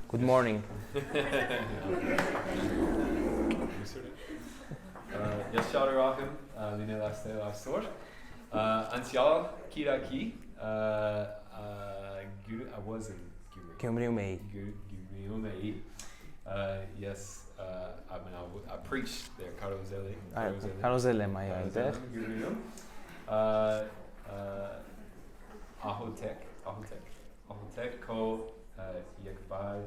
Good morning. Ես շատ ուրախ եմ լինել այստեղ այսօր։ Անցյալ Կիրակի I was in Գյումրիում էի։ Yes, I preached there, Կարոզել եմ այնտեղ։ Ահոթեք քո եկբայր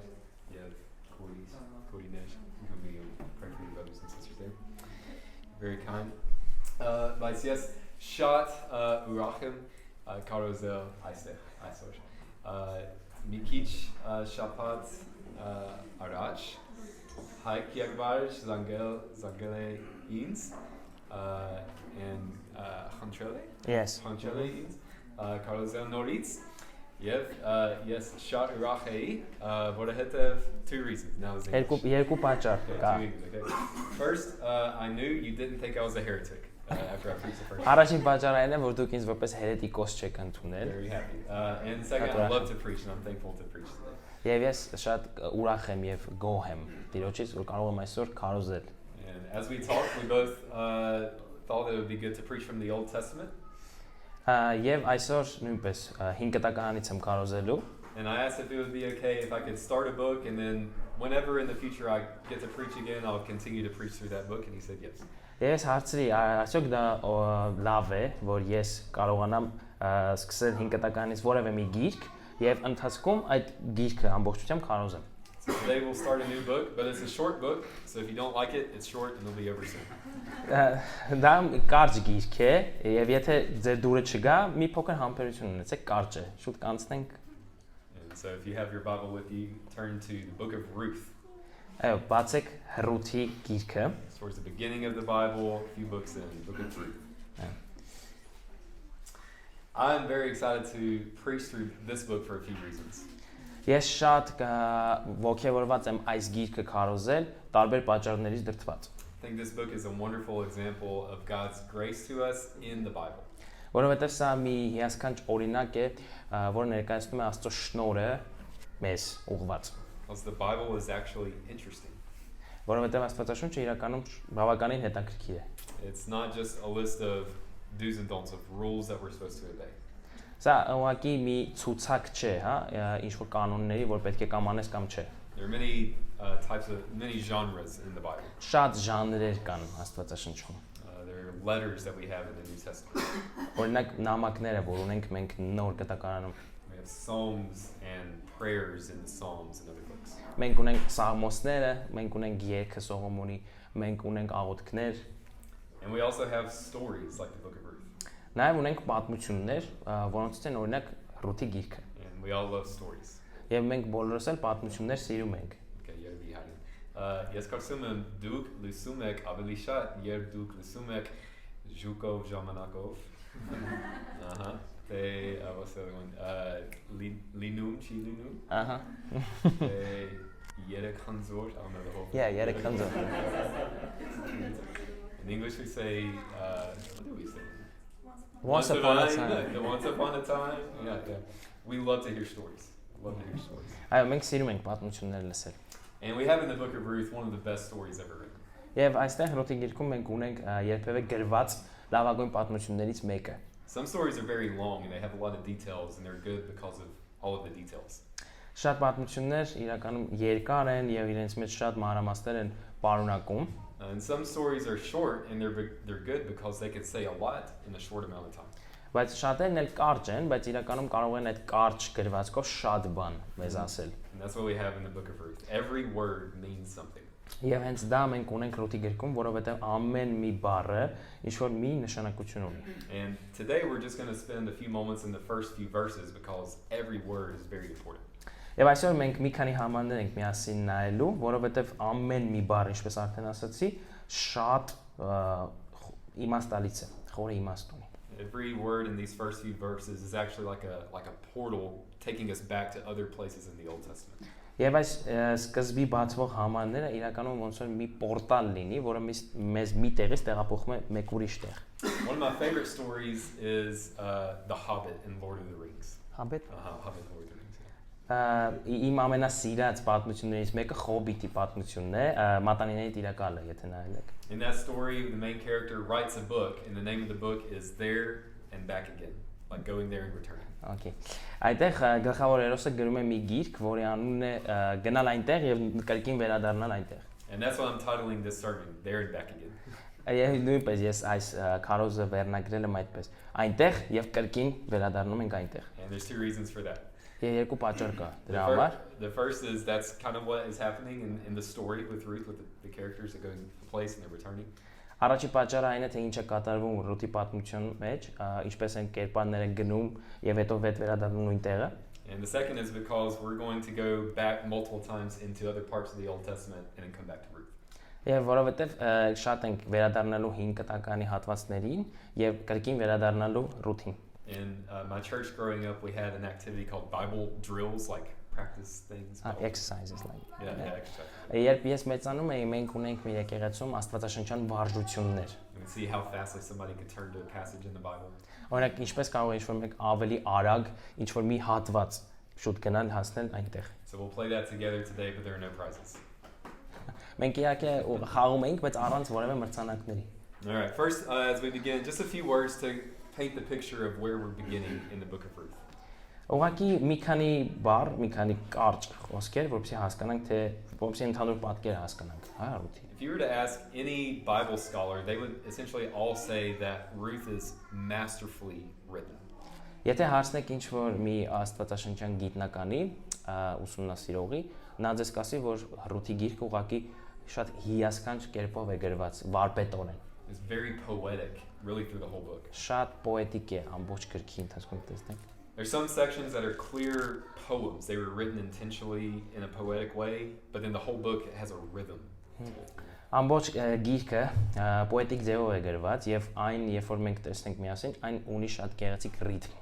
եւ քուրիներ գումիում, pray for your brothers and sisters there. Very kind. Բայց ես շատ ուրախ եմ կարոզել այսօր։ Մի քիչ շաբաթ առաջ Հայկ եկբայր զանգել է ինձ and խնդրել է ինձ կարոզել նորից եւ ես շատ ուրախ էի որովհետեւ two reasons now is երկու պատճառ կա։ First, I knew you didn't think I was a heretic after I preached the first. Առաջին պատճառը այն է, որ դուք ինձ որպես հերետիկոս չեք ընդունել։ Very happy. And second, I love to preach and I'm thankful to preach today. Եվ ես շատ ուրախ եմ եւ գոհ եմ Տիրոջից, որ կարող եմ այսօր քարոզել։ And as we talked, we both thought it would be good to preach from the Old Testament. Եվ այսօր նույնպես 5 կտականից եմ քարոզելու։ And I asked if it would be okay if I could start a book and then whenever in the future I get to preach again, I'll continue to preach through that book and he said yes. Ես հարցրի, արդյոք դա լավ է, որ ես կարողանամ սկսել 5 կտականից որևէ մի գիրք եւ ընթացքում այդ գիրքը ամբողջությամբ քարոզեմ։ So today we'll start a new book, but it's a short book, so if you don't like it, it's short and it'll be over soon. Դա կարճ գիրք է եւ եթե ձեր դուրը չգա, մի փոքր համբերություն ունեցեք, կարճ է։ Շուտ կանցնենք։ And so if you have your Bible with you, turn to the book of Ruth. Այո, բացեք Հռութի գիրքը։ Towards the beginning of the Bible, a few books in the book of Ruth. I'm very excited to preach through this book for a few reasons. Ես շատ ողջավորված եմ այս գիրքը քարոզել տարբեր պատճառներից դրդված։ I think this book is a wonderful example of God's grace to us in the Bible. Որովհետև սա մի հիասքանչ օրինակ է, որը ներկայացնում է Աստծո շնորհը մեզ ուղղված։ Because the Bible is actually interesting. Որովհետև Աստվածաշունչը իրականում բավականին հետաքրքիր է։ It's not just a list of do's and don'ts of rules that we're supposed to obey. Սա ուղղակի մի ցուցակ չէ, հա, ինչ որ կանոնների, որ պետք է կամ անես կամ չէ։ There are many genres in the Bible. Շատ ժանրեր կան Աստվածաշնչում։ There are letters that we have in the New Testament. Օրինակ նամակները, որ ունենք մենք նոր կտակարանում։ We have psalms and prayers in the Psalms and other books. Մենք ունենք սաղմոսները, մենք ունենք երգը Սողոմոնի, մենք ունենք աղոթքներ։ And we also have stories like the book of Ruth. Նաև ունենք պատմություններ, որոնցից են օրինակ Ռութի գիրքը։ And we all love stories. Եվ մենք բոլորս էլ պատմություններ սիրում ենք։ Okay, you're behind. Ես կարծում եմ դուք լսում եք ավելի շատ, երբ դուք լսում եք ժուկով ժամանակով։ Ահա, թե what's the other one? Լինում, չի լինում։ Ահա։ Երեք խնձոր, I don't know the whole. Yeah, երեք խնձոր։ In English we say, what do we say? Once upon a time. Once upon a time. Yeah. We love to hear stories. Love to hear stories. Այո, մենք սիրում ենք պատմություններ լսել։ And we have in the book of Ruth one of the best stories ever written. Եվ այստեղ Ռութի գիրքում մենք ունենք երբևէ գրված լավագույն պատմություններից մեկը։ Some stories are very long and they have a lot of details and they're good because of all of the details. Շատ պատմություններ իրականում երկար են եւ իրենց մեջ շատ մանրամասներ են պարունակում։ And some stories are short and they're good because they can say a lot in a short amount of time. Բայց շատերն էլ կարճ են, բայց իրականում կարող են այդ կարճ գրվածքով շատ բան մեզ ասել։ And that's what we have in the book of Ruth. Every word means something. Եվ հենց դա մենք ունենք Ռութի գրքում, որովհետև ամեն մի բառը ինչ որ մի նշանակություն ունի։ And today we're just going to spend a few moments in the first few verses because every word is very important. Եվ այսօր մենք մի քանի համարներ ենք միասին նայելու, որովհետև ամեն մի բառ, ինչպես արդեն ասացի, շատ իմաստալից է, խորը իմաստ ունի։ Every word in these first few verses is actually like a portal taking us back to other places in the Old Testament. Եվ այս սկզբի բացվող համարները իրականում ոնց որ մի պորտալ լինի, որը մեզ մի տեղից տեղափոխում է մեկ ուրիշ տեղ։ One of my favorite stories is The Hobbit in Lord of the Rings. Hobbit? Hobbit in Lord of the Rings. Իմ ամենասիրած պատմություններից մեկը Խոբիտի պատմությունն է, Մատանիների տիրակալը, եթե նայել եք։ In that story, the main character writes a book, and the name of the book is There and Back Again, like going there and returning. Okay. Այդտեղ գլխավոր հերոսը գրում է մի գիրք, որի անունն է գնալ այնտեղ եւ կրկին վերադառնալ այնտեղ։ And that's why I'm titling this sermon, There and Back Again. Եվ նույնպես ես այս քարոզը վերնագրել եմ այդպես։ Այնտեղ եւ կրկին վերադառնում ենք այնտեղ։ And there's two reasons for that. Եվ երկու պատճառ կա դրա համար։ The first is that's kind of what is happening in the story with Ruth, with the characters that go in place and they're returning. Առաջի պատճառը այն է, թե ինչ է կատարվում Ռութի պատմության մեջ, ինչպես են կերպարները գնում եւ հետո վետ վերադառնում նույն տեղը։ And the second is because we're going to go back multiple times into other parts of the Old Testament and then come back to Ruth. Եվ որովհետեւ շատ ենք վերադառնալու 5 կտականի հատվածներին եւ կրկին վերադառնալու Ռութին։ In my church growing up, we had an activity called Bible drills, like practice things. Exercises like. Yeah, exercise. Երբ ես մեծանում էի, մենք ունենք մի եկեղեցում աստվածաշնչյան վարժություններ։ You can see how fastly somebody could turn to a passage in the Bible. Օրինակ, ինչպես կարող է ինչ-որ մեկ ավելի արագ ինչ-որ մի հատված շուտ գնալ հասնել այնտեղ։ So we'll play that together today, but there are no prizes. Մենք իհարկե խաղում ենք, բայց առանց որևէ մրցանակների։ All right, first, as we begin, just a few words to paint the picture of where we're beginning in the book of Ruth. Ուղղակի մի քանի բառ, մի քանի կարճ խոսքեր, որպեսզի հասկանանք, թե որպեսզի ընդհանուր պատկերը հասկանանք, հա, Ռութի։ If you were to ask any Bible scholar, they would essentially all say that Ruth is masterfully written. Եթե հարցնեք ինչ-որ մի աստվածաշնչյան գիտնականի, ուսումնասիրողի, նա ձեզ կասի, որ Ռութի գիրքը ուղղակի շատ հիասքանչ կերպով է գրված, վարպետորեն։ It's very poetic, really through the whole book. Շատ պոետիկ է ամբողջ գրքի ընթացքում տեսնենք։ There's some sections that are clear poems. They were written intentionally in a poetic way, but then the whole book has a rhythm. Ամբողջ գիրքը պոետիկ ձևով է գրված եւ այն երբ որ մենք տեսնենք միասին, այն ունի շատ գեղեցիկ ռիթմ։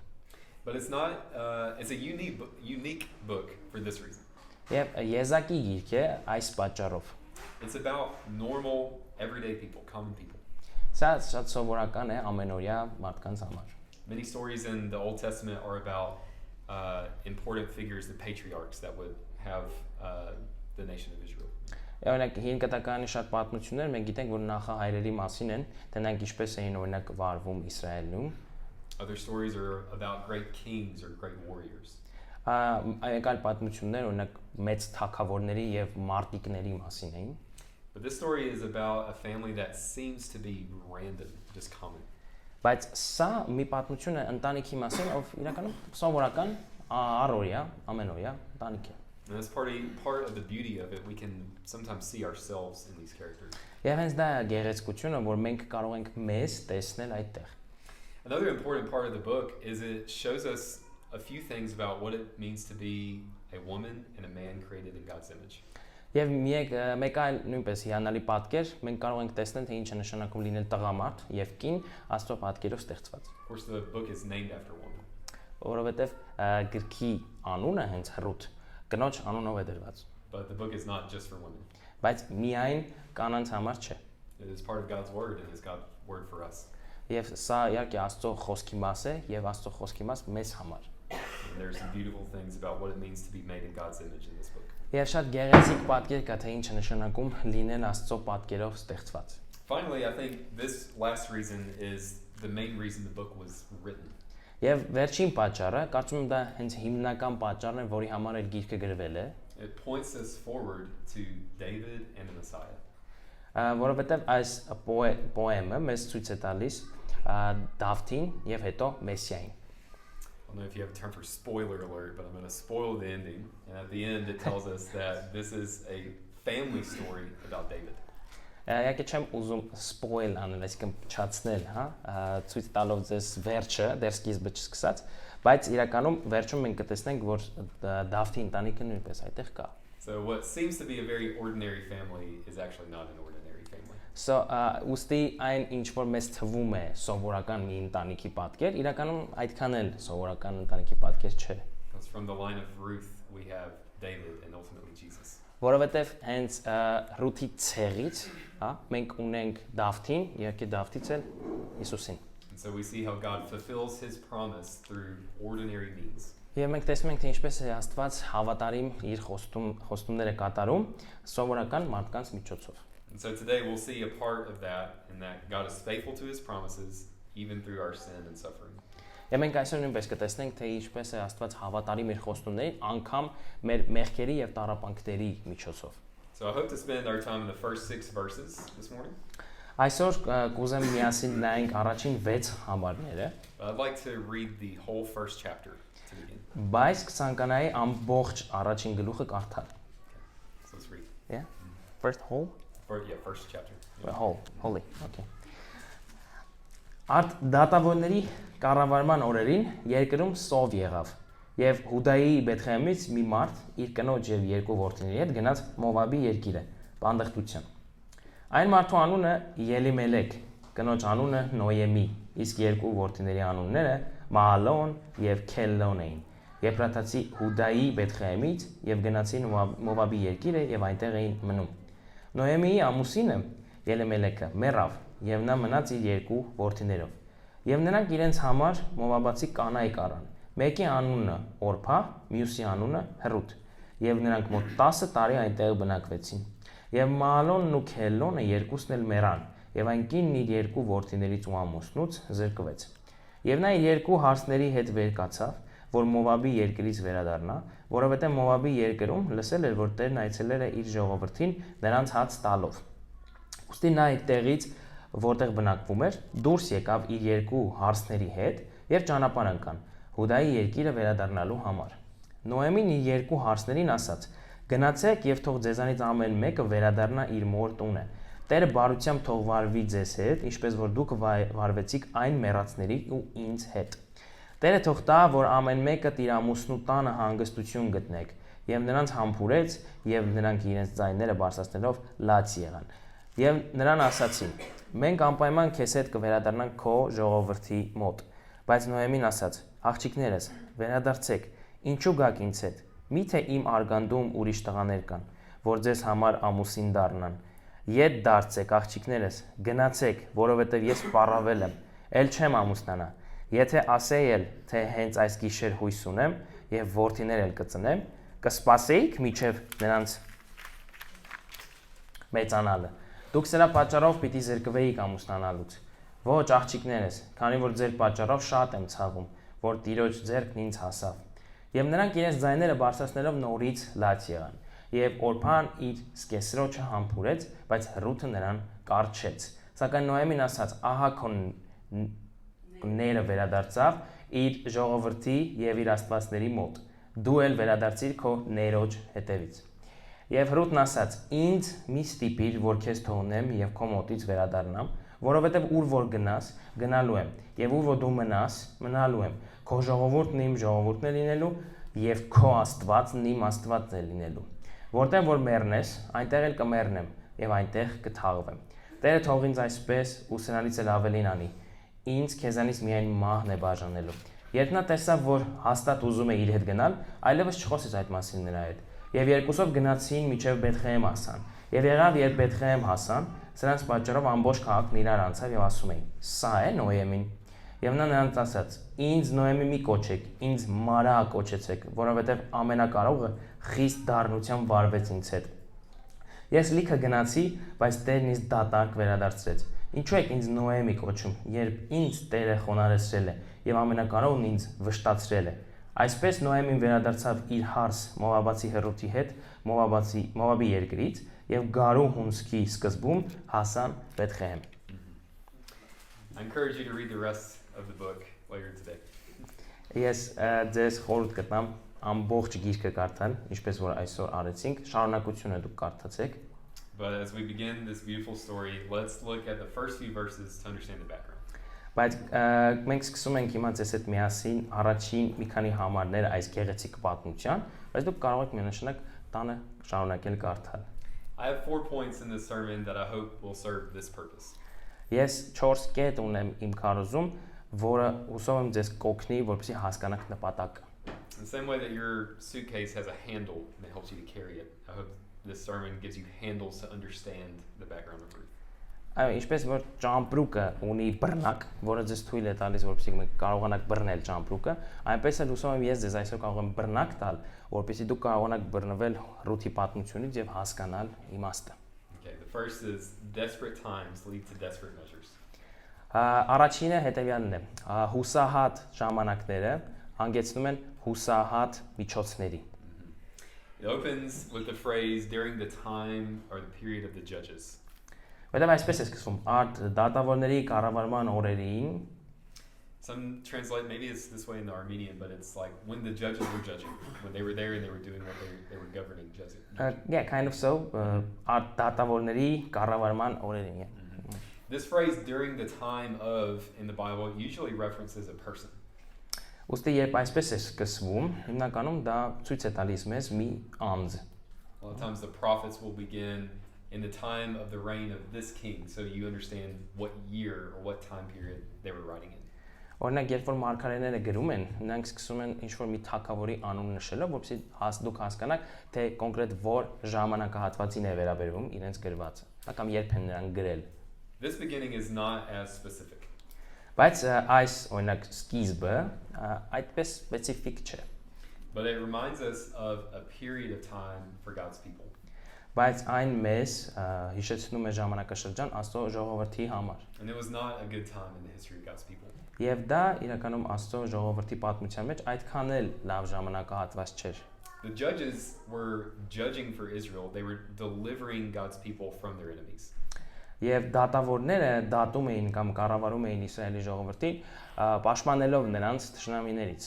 But it's not it's a unique book for this reason. Եվ եզակի գիրք է այս պատճառով։ It's about normal everyday people, common people. Սա շատ սովորական է ամենօրյա մարդկանց համար։ Many stories in the Old Testament are about important figures, the patriarchs that would have the nation of Israel. Օրինակ հին կտակարանի շատ պատմություններ մենք գիտենք, որ նախահայրերի մասին են, թե նրանք ինչպես էին օրինակ վարվում Իսրայելում։ Other stories are about great kings or great warriors. Այլ պատմություններ օրինակ մեծ թագավորների եւ մարտիկների մասին էին։ But this story is about a family that seems to be random, just common. Բայց սա մի պատմություն է ընտանիքի մասին, ով իրականում սովորական առօրյա, ամենօրյա ընտանիք է։ And that's part of the beauty of it. We can sometimes see ourselves in these characters. Եվ հենց դա է գեղեցկությունը, որ մենք կարող ենք մեզ տեսնել այդտեղ։ Another important part of the book is it shows us a few things about what it means to be a woman and a man created in God's image. Եվ մեկ այլ նույնպես հիանալի պատկեր, մենք կարող ենք տեսնել, թե ինչ է նշանակում լինել տղամարդ եւ կին Աստծո պատկերով ստեղծված։ Of course, the book is named after a woman. Որովհետեւ գրքի անունը հենց Ռութ կնոջ անունով է դրված։ But the book is not just for women. Բայց միայն կանանց համար չէ։ It is part of God's word and it's God's word for us. Եվ սա իհարկե Աստծո խոսքի մաս է եւ Աստծո խոսքի մաս մեզ համար։ And there's some beautiful things about what it means to be made in God's image in this book. Եվ շատ գեղեցիկ պատկեր կա, թե ինչ է նշանակում լինել Աստծո պատկերով ստեղծված։ Finally, I think this last reason is the main reason the book was written. Եվ վերջին պատճառը, կարծում եմ դա հենց հիմնական պատճառն է, որի համար այդ գիրքը գրվել է։ It points us forward to David and the Messiah. Որովհետև այս պոեմը մեզ ցույց է տալիս Դավթին եւ հետո Մեսիային։ I don't know if you have a term for spoiler alert, but I'm going to spoil the ending. And at the end, it tells us that this is a family story about David. Իհարկե չեմ ուզում spoil անել, այսինքն փչացնել, հա, ցույց տալով ձեզ վերջը, դեռ սկիզբը չսկսած, բայց իրականում վերջում մենք կտեսնենք, որ Դավթի ընտանիքը նույնպես այդտեղ կա։ So what seems to be a very ordinary family is actually not an ordinary family. So ուստի այն ինչ որ մեզ թվում է սովորական մի ընտանիքի պատկեր, իրականում այդքան էլ սովորական ընտանիքի պատկեր չէ։ Because from the line of Ruth, we have David and ultimately Jesus. Որովհետև հենց Ռութի ցեղից, հա, մենք ունենք Դավթին, իհարկե Դավթից էլ Հիսուսին։ And so we see how God fulfills his promise through ordinary means. Եվ մենք տեսնում ենք, թե ինչպես է Աստված հավատարիմ իր խոստումները կատարում սովորական մարդկանց միջոցով։ And so today we'll see a part of that, and that God is faithful to his promises even through our sin and suffering. Եվ մենք այսօր նույնպես կտեսնենք, թե ինչպես է Աստված հավատարիմ իր խոստումներին, անգամ մեր մեղքերի եւ տառապանքների միջոցով։ So I hope to spend our time in the first 6 verses this morning. Այսօր կուզեմ միասին նայենք առաջին 6 համարները, I'd like to read the whole first chapter to begin. բայց կցանկանայի ամբողջ առաջին գլուխը կարդալ։ So let's read. Yeah. First whole. First chapter. Holy. Okay. Արդ դատավորների կառավարման օրերին երկրում սով եղավ եւ Հուդայի Բեթխեհեմից մի մարդ իր կնոջ եւ երկու որդիների հետ գնաց Մովաբի երկիրը բանդղտության։ Այն մարդու անունը Ելիմելեք, կնոջ անունը Նոյեմի, իսկ երկու որդիների անունները Մահալոն եւ Քելլոն էին։ Եփրաթացի Հուդայի Բեթխեհեմից եւ գնացին Մովաբի երկիրը եւ այնտեղ էին մնում։ Նոյեմիի ամուսինը Ելիմելեկը մեռավ եւ նա մնաց իր երկու որդիներով։ Եվ նրանք իրենց համար Մովաբացի կանայ կառան։ Մեկի անունը Օրփա, մյուսի անունը Հռութ, եւ նրանք մոտ 10 տարի այնտեղ բնակվեցին։ Եվ Մահալոնն ու Քելլոնը երկուսն էլ մեռան, եւ այն կինն իր երկու որդիներից ու ամուսնուց զրկվեց։ Եվ նա իր երկու հարսների հետ վեր կացավ, որ Մովաբի երկրից վերադառնա, որովհետեւ Մովաբի երկրում լսել էր, որ Տերն այցելել է իր ժողովրդին նրանց հաց տալով։ Ուստի նա այդտեղից, որտեղ բնակվում էր, դուրս եկավ իր երկու հարսների հետ եւ ճանապարհ ընկան Հուդայի երկիրը վերադառնալու համար։ Նոեմին իր երկու հարսներին ասաց. «Գնացեք եւ թող ձեզանից ամեն մեկը վերադառնա իր մոր տունը։ Տերը բարությամբ թող վարվի ձեզ հետ, ինչպես որ դուք վարվեցիք այն մեռածների ու ինձ հետ։ Տերը թող տա, որ ամեն մեկը իր ամուսնու տանը հանգստություն գտնեք»։ Եվ նրանց համբուրեց, եւ նրանք իրենց ձայները բարձրացնելով լաց եղան։ Եվ նրան ասացին. «Մենք անպայման քեզ հետ կվերադառնանք քո ժողովրդի մոտ»։ Բայց Նոեմին ասաց. «Աղջիկներս, վերադարձեք, ինչու գաք ինձ հետ։ Միթե իմ արգանդում ուրիշ տղաներ կան, որ ձեզ համար ամուսին դառնան։ Ետ դարձեք, աղջիկներս, գնացեք, որովհետև ես պառավել եմ, ել չեմ ամուսնանա։ Եթե ասեի էլ, թե հենց այս գիշեր հույս ունեմ եւ որդիներ էլ կծնեմ, կսպասեիք մինչեւ նրանց մեծանալը։ Դուք սրա պատճառով պիտի զրկվեիք ամուսնանալուց։ Ոչ, աղջիկներս, քանի որ ձեր պատճառով շատ եմ ցավում, որ Տիրոջ ձեռքն ինձ հասավ։ Եվ նրանք իրենց ձայները բարձրացնելով նորից լաց եղան։ Եվ Օրփան իր սկեսրոջը համբուրեց, բայց Հռութը նրան կարչեց։ Սակայն Նոեմին ասաց. «Ահա քո ները վերադարձավ իր ժողովրդի եւ իր աստվածների մոտ։ Դու էլ վերադարձիր քո ներոջ հետևից»։ Եվ Հռութն ասաց. «Ինձ մի ստիպիր, որ քեզ թողնեմ եւ քո մոտից վերադառնամ, որովհետեւ ուր որ գնաս, գնալու եմ, եւ ուր որ դու մնաս, մնալու եմ։ Քո ժողովուրդն իմ ժողովուրդն է լինելու, եւ քո Աստվածն իմ Աստվածն է լինելու։ Որտեղ որ մեռնես, այնտեղ էլ կմեռնեմ, եւ այնտեղ կթաղվեմ։ Տերը թող ինձ այսպես ու սրանից էլ ավելին անի։ Ինձ քեզանից միայն մահն է բաժանելու»։ Երբ նա տեսավ, որ հաստատ ուզում է իր հետ գնալ, այլևս չխոսեց այդ մասին նրա հետ։ Եվ երկուսով գնացին մինչև Բեթխեհեմ հասան։ Եվ եղավ, երբ Բեթխեհեմ հասան, սրանց պատճառով ամբողջ քաղաքն իրար անցավ եւ ասում էին. «Սա է Նոեմին»։ Եվ նա նրանց ասաց. «Ինձ Նոեմի մի կոչեք, ինձ Մարա կոչեցեք, որովհետեւ ամենակարողը խիստ դառնությամբ վարվեց ինձ հետ։ Ես լիքը գնացի, բայց Տերն ինձ դատարկ վերադարձրեց։ Ինչու եք ինձ Նոեմի կոչում, երբ ինձ Տերը խոնարհեցրել է եւ ամենակարողն ինձ վշտացրել է»։ Այսպես Նոեմին վերադարձավ իր հարս Մովաբացի Հռութի հետ Մովաբի երկրից եւ գարու հունսքի սկզբում հասան Բեթխեհեմ։ I encourage you to read the rest of the book later today. Ես ձեզ խորհուրդ կտամ ամբողջ գիրքը կարդալ, ինչպես որ այսօր արեցինք, շարունակությունը դուք կարդացեք։ But as we begin this beautiful story, let's look at the first few verses to understand the background. Բայց մենք սկսում ենք հիմա ձեզ հետ միասին առաջին մի քանի համարներ այս գեղեցիկ պատմության, բայց դուք կարող եք միանշանակ տանը շարունակել կարդալ։ I have 4 points in this sermon that I hope will serve this purpose. Ես 4 կետ ունեմ իմ քարոզում, որը հուսով եմ ձեզ կօգնի, որպեսզի հասկանաք նպատակը։ In the same way that your suitcase has a handle that helps you to carry it, I hope this sermon gives you handles to understand the background of Ruth. Այո, ինչպես որ ճամպրուկը ունի բռնակ, որը ձեզ թույլ է տալիս, որպեսզի մենք կարողանանք բռնել ճամպրուկը, այնպես էլ հուսով եմ ես ձեզ այսօր կարող եմ բռնակ տալ, որպեսզի դուք կարողանաք բռնվել Ռութի պատմությունից եւ հասկանալ իմաստը։ Okay, the first is desperate times lead to desperate measures. Առաջինը հետեւյալն է. հուսահատ ժամանակները հանգեցնում են հուսահատ միջոցների։ It opens with the phrase during the time or the period of the judges. Որտեղ այսպես է սկսվում. արդ դատավորների կառավարման օրերին Some translate, maybe it's this way in the Armenian, but it's like when the judges were judging, when they were there and they were doing what they were governing, judging. yeah, kind of so, արդ դատավորների կառավարման օրերին։ This phrase during the time of in the Bible usually references a person. Ոստի երբ այսպես է սկսվում, հիմնականում դա ցույց է տալիս մեզ մի անձ։ A lot of times the prophets will begin in the time of the reign of this king, so you understand what year or what time period they were writing in. Օրինակ, երբ որ մարգարեները գրում են, նրանք սկսում են ինչ-որ մի թագավորի անուն նշելով, որպեսզի դուք հասկանաք, թե կոնկրետ որ ժամանակահատվածին է վերաբերվում իրենց գրվածը, կամ երբ են նրանք գրել։ This beginning is not as specific. Բայց այս օրինակ սկիզբը այդպես սպეციფიկ չէ։ But it reminds us of a period of time for God's people. Բայց այն մեզ հիշեցնում է ժամանակաշրջան Աստծո ժողովրդի համար։ And it was not a good time in the history of God's people. Եվ դա իրականում Աստծո ժողովրդի պատմության մեջ այդքան էլ լավ ժամանակահատված չէր։ The judges were judging for Israel. They were delivering God's people from their enemies. Եվ դատավորները դատում էին կամ կառավարում էին Իսրայելի ժողովրդին, պաշտպանելով նրանց թշնամիներից։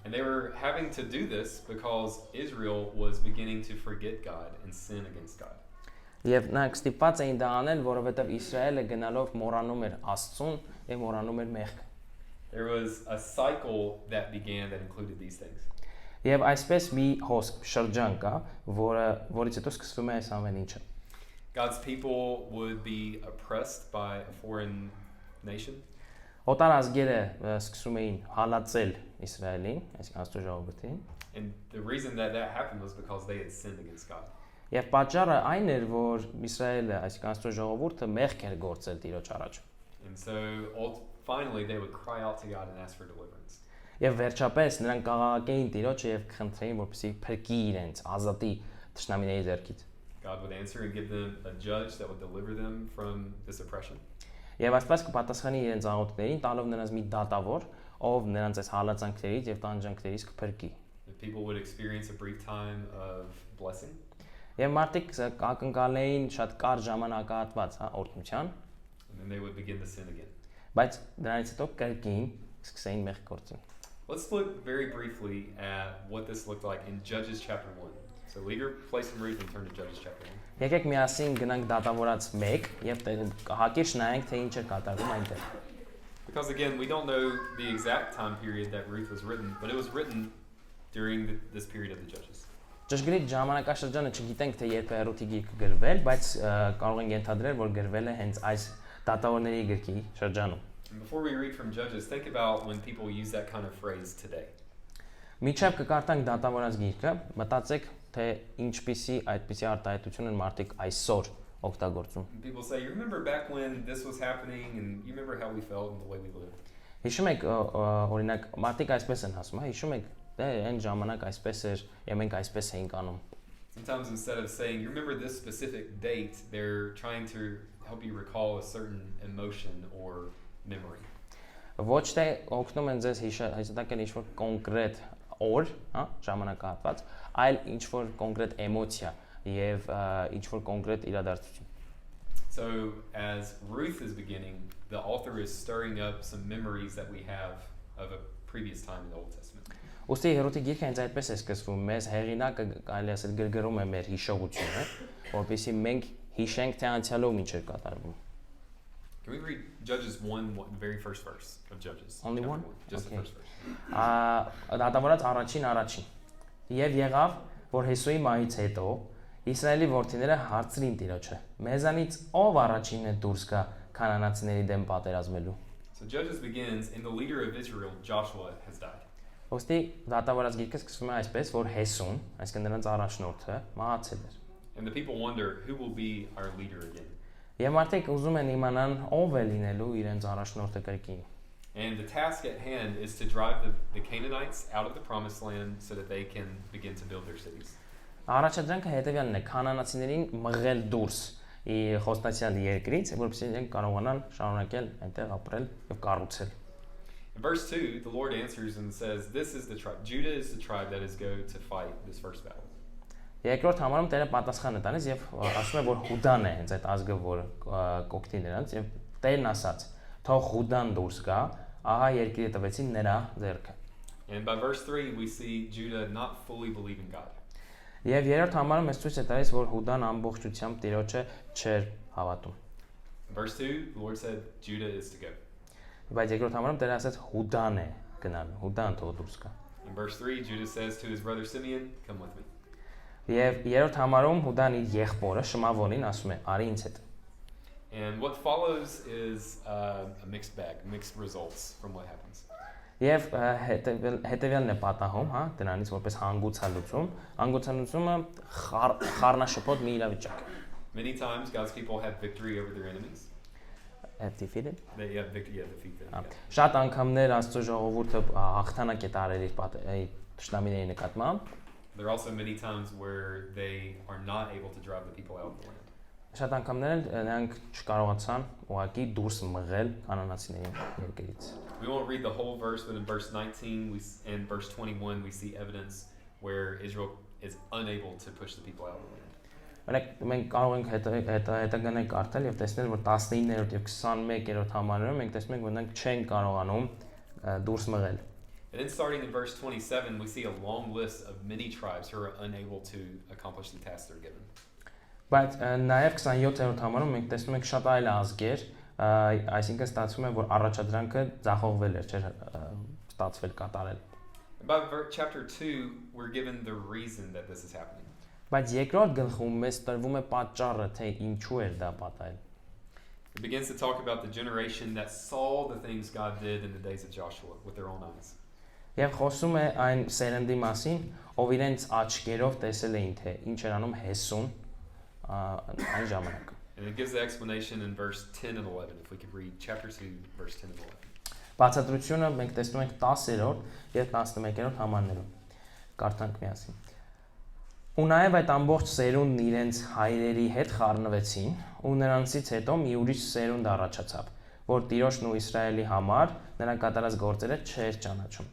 And they were having to do this because Israel was beginning to forget God and sin against God. Եվ նրանք ստիպված էին դա անել, որովհետև Իսրայելը գնալով մոռանում էր Աստծուն եւ մոռանում էր մեղքը։ There was a cycle that began that included these things. Եվ այսպես մի հոսք շրջան կա, որից հետո սկսվում է այս ամեն ինչը։ God's people would be oppressed by a foreign nation. Օտար ազգերը սկսում էին հալածել Իսրայելին, այսինքն Աստծո ժողովրդին։ And the reason that happened was because they had sinned against God. Եվ պատճառը այն էր, որ Իսրայելը, այսինքն Աստծո ժողովուրդը մեղք էր գործել Տիրոջ առաջ։ And so finally they would cry out to God and ask for deliverance. Եվ վերջապես նրանք կաղաղակեին Տիրոջը եւ խնդրեին, որպեսզի փրկի իրենց, ազատի թշնամիների ձեռքից։ God would answer and give them a judge that would deliver them from this oppression. Եվ Աստված կպատասխանի իրենց աղոթքներին, տալով նրանց մի դատավոր, ով նրանց այս հալածանքներից եւ տանջանքներից կփրկի։ The people would experience a brief time of blessing. Եվ մարդիկ կակնկալեին շատ կարճ ժամանակահատված, օրհնության, And then they would begin to sin again. բայց դրանից հետո կրկին սկսեին մեղք գործել։ Let's look very briefly at what this looked like in Judges chapter 1. So leave your place in Ruth and turn to Judges chapter 1. Եկեք միասին գնանք դատավորած 1 եւ հակիրճ նայենք թե ինչ է կատարվում այնտեղ։ Because again, we don't know the exact time period that Ruth was written, but it was written during this period of the Judges. Ճշգրիտ ժամանակաշրջանը չգիտենք թե երբ է Ռութի գիրքը գրվել, բայց կարող ենք ենթադրել, որ գրվել է հենց այս դատավորների գրքի շրջանում։ And before we read from Judges, think about when people use that kind of phrase today. Միջև կկարտանք դատավորած գիրքը, մտածեք թե ինչպիսի այդպիսի արտահայտություն են մարդիկ այսօր օգտագործում։ People say, you remember back when this was happening and you remember how we felt and the way we lived. Հիշում եք օրինակ մարդիկ այսպես են ասում, հա, հիշում եք դե այն ժամանակ այսպես էր, եւ մենք այսպես էինք անում։ Sometimes instead of saying, you remember this specific date, they're trying to help you recall a certain emotion or memory. Ոչ թե օգնում են ձեզ հիշատակել ինչ-որ կոնկրետ օր, հա, ժամանակահատված, այլ ինչ-որ կոնկրետ էմոցիա եւ ինչ-որ կոնկրետ իրադարձություն։ So as Ruth is beginning, the author is stirring up some memories that we have of a previous time in the Old Testament. Ոստի Հերոդի գիրքը հենց այդպես է սկսվում, մեզ հեղինակը կարելի ասել գրգռում է մեր հիշողությունը, որպեսզի մենք հիշենք թե անցյալում ինչ էր կատարվում։ Can we read Judges 1, the very first verse of Judges? Only chapter one? Just Okay. the first verse. Դատավորած առաջին։ Եվ եղավ, որ Հեսուի մահից հետո Իսրայելի որդիները հարցրին Տիրոջը. մեզանից ով առաջինն է դուրս գա կանանացիների դեմ պատերազմելու։ So Judges begins, and the leader of Israel, Joshua, has died. Ոստի դատավորած գիրքը սկսվում է այսպես, որ Հեսուն, այսինքն նրանց առաջնորդը, մահացել էր։ And the people wonder, who will be our leader again? Եվ մարդիկ ուզում են իմանան ով է լինելու իրենց առաջնորդը կրկին։ And the task at hand is to drive the Canaanites out of the promised land so that they can begin to build their cities. Առաջադրանքը հետևյալն է՝ կանանացիներին մղել դուրս ի խոստացյալ երկրից, որովհետեւ իրենք կարողանան շարունակել այնտեղ ապրել եւ կառուցել։ In verse 2, the Lord answers and says, this is the tribe. Judah is the tribe that is going to fight this first battle. Երկրորդ համարում Տերը պատասխան է տալիս եւ ասում է, որ Հուդան է հենց այդ ազգը, որ կօգտի նրանց եւ Տերն ասաց. թող Հուդան դուրս գա, ահա երկիրը տվեցին նրա ձեռքը։ And by verse 3, we see Judah not fully believing God. Եվ երրորդ համարում մեզ ցույց է տալիս, որ Հուդան ամբողջությամբ Տիրոջը չէր հավատում։ In verse 2, the Lord said, Judah is to go. Բայց երկրորդ համարում Տերը ասաց Հուդան է գնալու, Հուդան թող դուրս գա։ In verse 3, Judah says to his brother Simeon, come with me. Եվ երրորդ համարում Հուդան իր եղբորը Շմավոնին ասում է. «Արի ինձ հետ»։ And what follows is a mixed bag, mixed results from what happens. Եվ հետևյալն է պատահում, հա, դրանից որպես հանգուցալուծում, հանգուցալուծումը խառնաշփոթ մի իրավիճակ։ Many times God's people have victory over their enemies. Have defeated. They have victory, defeat them. Շատ անգամներ Աստծո ժողովուրդը հաղթանակ է տարել իր թշնամիների նկատմամբ։ There are also many times where they are not able to drive the people out of the land. Շատ անգամներ նրանք չկարողացան ուղղակի դուրս մղել կանանացիների երկրից։ We won't read the whole verse, but in verse 19 and verse 21 we see evidence where Israel is unable to push the people out of the land. Մենք կարող ենք հետագայում կարդալ եւ տեսնել, որ 19-րդ եւ 21-րդ համարներում մենք տեսնում ենք, որ նրանք չեն կարողանում դուրս մղել։ And then starting in verse 27 we see a long list of many tribes who are unable to accomplish the task they're given. Բայց նաեւ 27-րդ համարում մենք տեսնում ենք շատ այլ ազգեր, այսինքն ստացվում է, որ առաջադրանքը ձախողվել էր, չէ՞, ստացվել կատարել։ By chapter 2 we're given the reason that this is happening. Բայց երկրորդ գլխում մեզ տրվում է պատճառը, թե ինչու էր դա պատահել։ It begins to talk about the generation that saw the things God did in the days of Joshua with their own eyes. Եվ խոսում է այն սերնդի մասին, ով իրենց աչքերով տեսել էին, թե ինչ էր անում Հեսուն այն ժամանակ։ And it gives the explanation in verse 10 and 11 if we could read chapter 2 verse 10 and 11. Բացատրությունը մենք տեսնում ենք 10-րդ եւ 11-րդ համարներում։ Կարդանք միասին։ Ու նաև այդ ամբողջ սերունդն իրենց հայրերի հետ խառնվեցին, ու նրանցից հետո մի ուրիշ սերունդ առաջացավ, որ Տիրոջն ու Իսրայելի համար նրա կատարած գործերը չէր ճանաչում։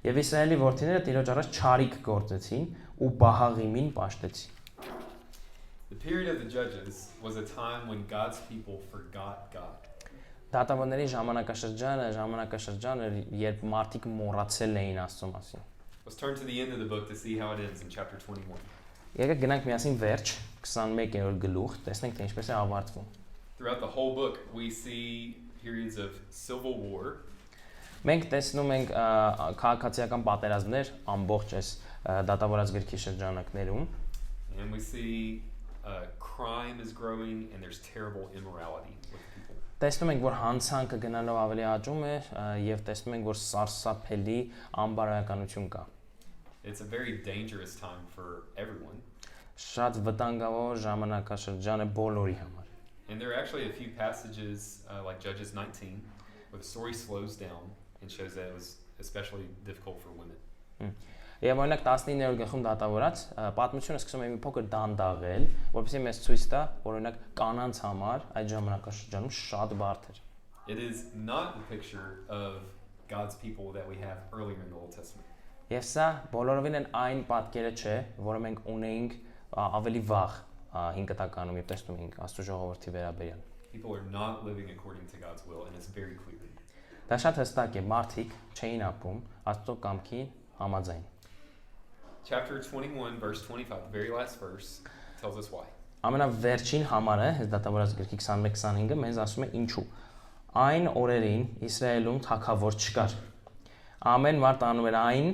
Եվ Իսրայելի որդիները Տիրոջ առաջ չարիք գործեցին ու Բահաղիմին պաշտեցին։ The period of the Judges was a time when God's people forgot God. Դատավորների ժամանակաշրջանը, երբ մարդիկ մոռացել էին Աստծո մասին։ Let's turn to the end of the book to see how it ends in chapter 21. Եկեք գնանք միասին վերջ 21-րդ գլուխ, տեսնենք թե ինչպես է ավարտվում։ Throughout the whole book we see periods of civil war. Մենք տեսնում ենք քաղաքացիական պատերազմներ ամբողջ այս դատավորած գրքի շրջանակներում։ And we see crime is growing and there's terrible immorality with people. Տեսնում ենք, որ հանցանքը գնալով ավելի աճում է եւ տեսնում ենք, որ սարսափելի անբարոյականություն կա։ It's a very dangerous time for everyone. Շատ վտանգավոր ժամանակաշրջան է բոլորի համար։ And there are actually a few passages like Judges 19 where the story slows down and shows that it was especially difficult for women. Եվ օրինակ 19-րդ գլխում դատավորած պատմությունը սկսում է մի փոքր դանդաղել, որովհետեւ մեզ ցույց տա, որ օրինակ կանանց համար այդ ժամանակաշրջանում շատ բարդ էր։ It is not the picture of God's people that we have earlier in the Old Testament. Եվ սա բոլորովին այն պատկերը չէ, որը մենք ունեինք ավելի վաղ 5 տականում, երբ տեսնում ենք Աստծո ժողովրդի վերաբերյալ։ People are not living according to God's will and it's very clear. Դա շատ հստակ է, մարդիկ չէին ապրում Աստծո կամքի համաձայն։ Chapter 21 verse 25, the very last verse tells us why. Ամենավերջին համարը, այս դատավորած գրքի 21-25-ը մեզ ասում է ինչու։ Այն օրերին Իսրայելում թագավոր չկար։ Ամեն մարդ անում էր այն,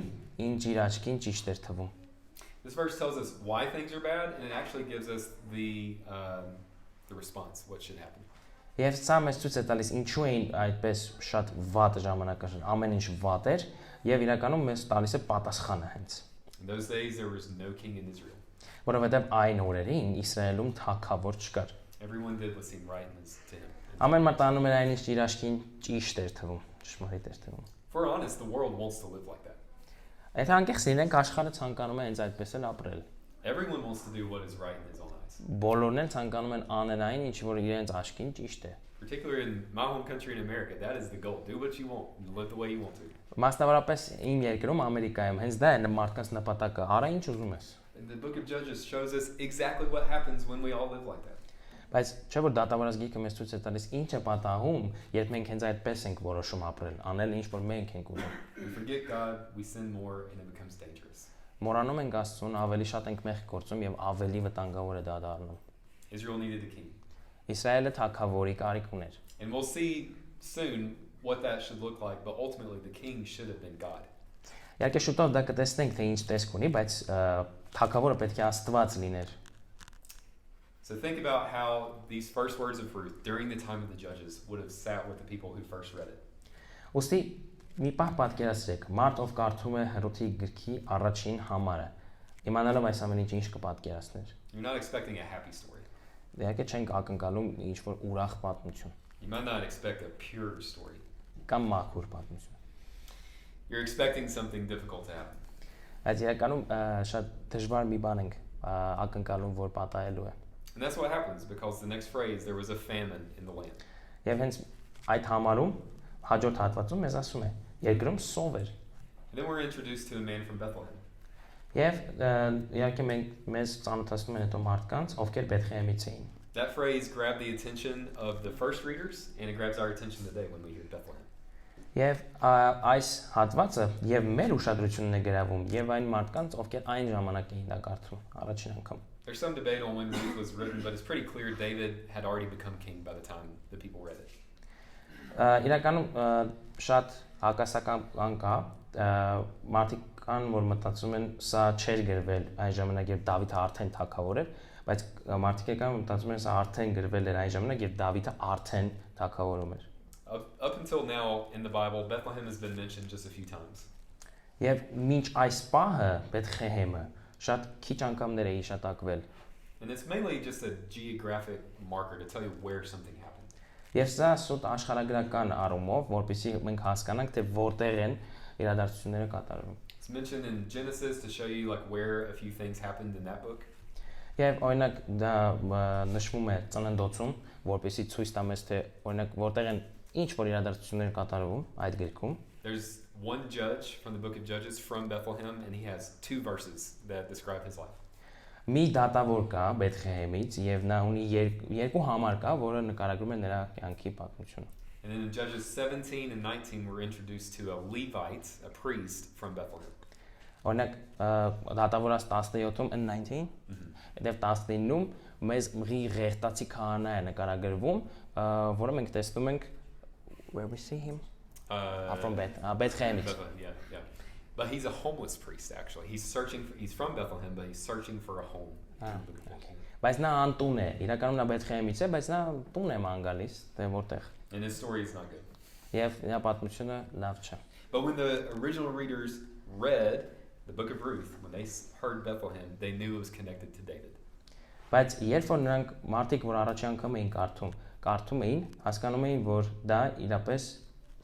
ինչ իր աչքին ճիշտ էր թվում։ This verse tells us why things are bad and it actually gives us the response, what should happen. Եվ սա մեզ ցույց է տալիս ինչու էին այդպես շատ վատ ժամանակաշրջան, ամեն ինչ վատ էր, եւ իրականում մեզ տալիս է պատասխանը հենց։ In those days there was no king in Israel. Որովհետև այն օրերին Իսրայելում թագավոր չկար։ Everyone did what seemed right to him. Ամեն մարդ անում էր այն ինչ իր աշկին ճիշտ էր թվում, ճշմարիտ էր թվում։ If we're honest, the world wants to live like that. Եթե անկեղծ լինենք, աշխարհը ցանկանում է հենց այդպես էլ ապրել։ Everyone wants to do what is right in his own eyes. Բոլորն էլ ցանկանում են անել այն, ինչ որ իրենց աշկին ճիշտ է։ Particularly in my home country in America, that is the goal. Do what you want and live the way you want to. Մասնավորապես իմ երկրում Ամերիկայում հենց դա է մարդկանց նպատակը, արա ինչ ուզում ես։ And the book of Judges shows us exactly what happens when we all live like that. Բայց չէ՞ որ դատավորած գիրքը մեզ ցույց է տալիս ինչ է պատահում, երբ մենք հենց այդպես ենք որոշում ապրել, անել ինչ որ մենք ենք ուզում։ We forget God, we sin more, and it becomes dangerous. Մոռանում ենք Աստծուն, ավելի շատ ենք մեղք գործում եւ ավելի վտանգավոր է դա դառնում։ Israel needed a king. Իսրայելը թագավորի կարիք ուներ։ And we'll see soon what that should look like, but ultimately the king should have been God. Իհարկե շուտով դա կտեսնենք թե ինչ տեսք ունի, բայց թագավորը պետք է Աստված լիներ։ So think about how these first words of Ruth during the time of the judges would have sat with the people who first read it. Ոստի մի պահ պատկերացրեք, մարդ ով կարդում է Հռոթի գրքի առաջին համարը, իմանալով այս ամենը ինչ կպատկերացներ։ You're not expecting a happy story. Իհարկե չենք ակնկալում ինչ որ ուրախ պատմություն You might not expect a pure story. կամ մաքուր պատմություն։ You're expecting something difficult to happen. Այդ իրականում շատ դժվար մի բան ենք ակնկալում, որ պատահելու է։ And that's what happens because the next phrase, there was a famine in the land. Եվ հենց այդ համարում հաջորդ հատվածում մեզ ասում է. երկրում սով էր։ And then we're introduced to a man from Bethlehem. Եվ իհարկե մեզ ծանոթացնում են հետո մարդկանց, ովքեր Բեթլեհեմից էին։ That phrase grabbed the attention of the first readers, and it grabs our attention today when we hear Bethlehem. Եվ այս հատվածը եւ մեր ուշադրությունն է գրավում եւ այն մարդկանց, ովքեր այն ժամանակ էին դա կարդում առաջին անգամ։ There's some debate on when Ruth was written, but it's pretty clear David had already become king by the time the people read it. Իրականում շատ հակասական կա, մարդիկ կան, որ մտածում են, սա չէր գրվել այն ժամանակ, երբ Դավիթը արդեն թագավոր էր, բայց մարդիկ կան, որ մտածում են, սա արդեն գրվել էր այն ժամանակ, երբ Դավիթը արդեն թագավորում էր։ Up until now in the Bible, Bethlehem has been mentioned just a few times. Եվ մինչ այս պահը Բեթլեհեմը շատ քիչ անգամներ է հիշատակվել։ And it's mainly just a geographic marker to tell you where something happened. Եվ սա սուտ աշխարհագրական առումով, որպեսզի մենք հասկանանք, թե որտեղ են իրադարձությունները կատարվում։ It's mentioned in Genesis to show you like where a few things happened in that book. Եվ օրինակ դա նշվում է ծննդոցում, որպեսզի ցույց տա մեզ, թե օրինակ որտեղ են ինչ որ իրադարձություններ կատարվում այդ գրքում։ There's one judge from the book of Judges from Bethlehem, and he has 2 verses that describe his life. Մի դատավոր կա Բեթլեհեմից եւ նա ունի երկու համար կա, որը նկարագրում է նրա կյանքի պատմությունը։ And then in Judges 17 and 19 we're introduced to a Levite, a priest from Bethlehem. Օրինակ դատավորած 17-ում and 19, եւ 19-ում մեզ մի ղեղտացի քահանա է նկարագրվում, որը մենք տեսնում ենք where we see him from Bethlehem. Yeah. But he's a homeless priest actually. He's from Bethlehem, but he's searching for a home. Բայց նա անտուն է, իրականում նա Բեթլեհեմից է, բայց նա տուն է ման գալիս, թե որտեղ։ And his story is not good. Եվ նրա պատմությունը լավ չէ։ But when the original readers read the book of Ruth, when they heard Bethlehem, they knew it was connected to David. Բայց երբ որ նրանք մարդիկ, որ առաջի անգամ էին կարդում էին, հասկանում էին, որ դա իրապես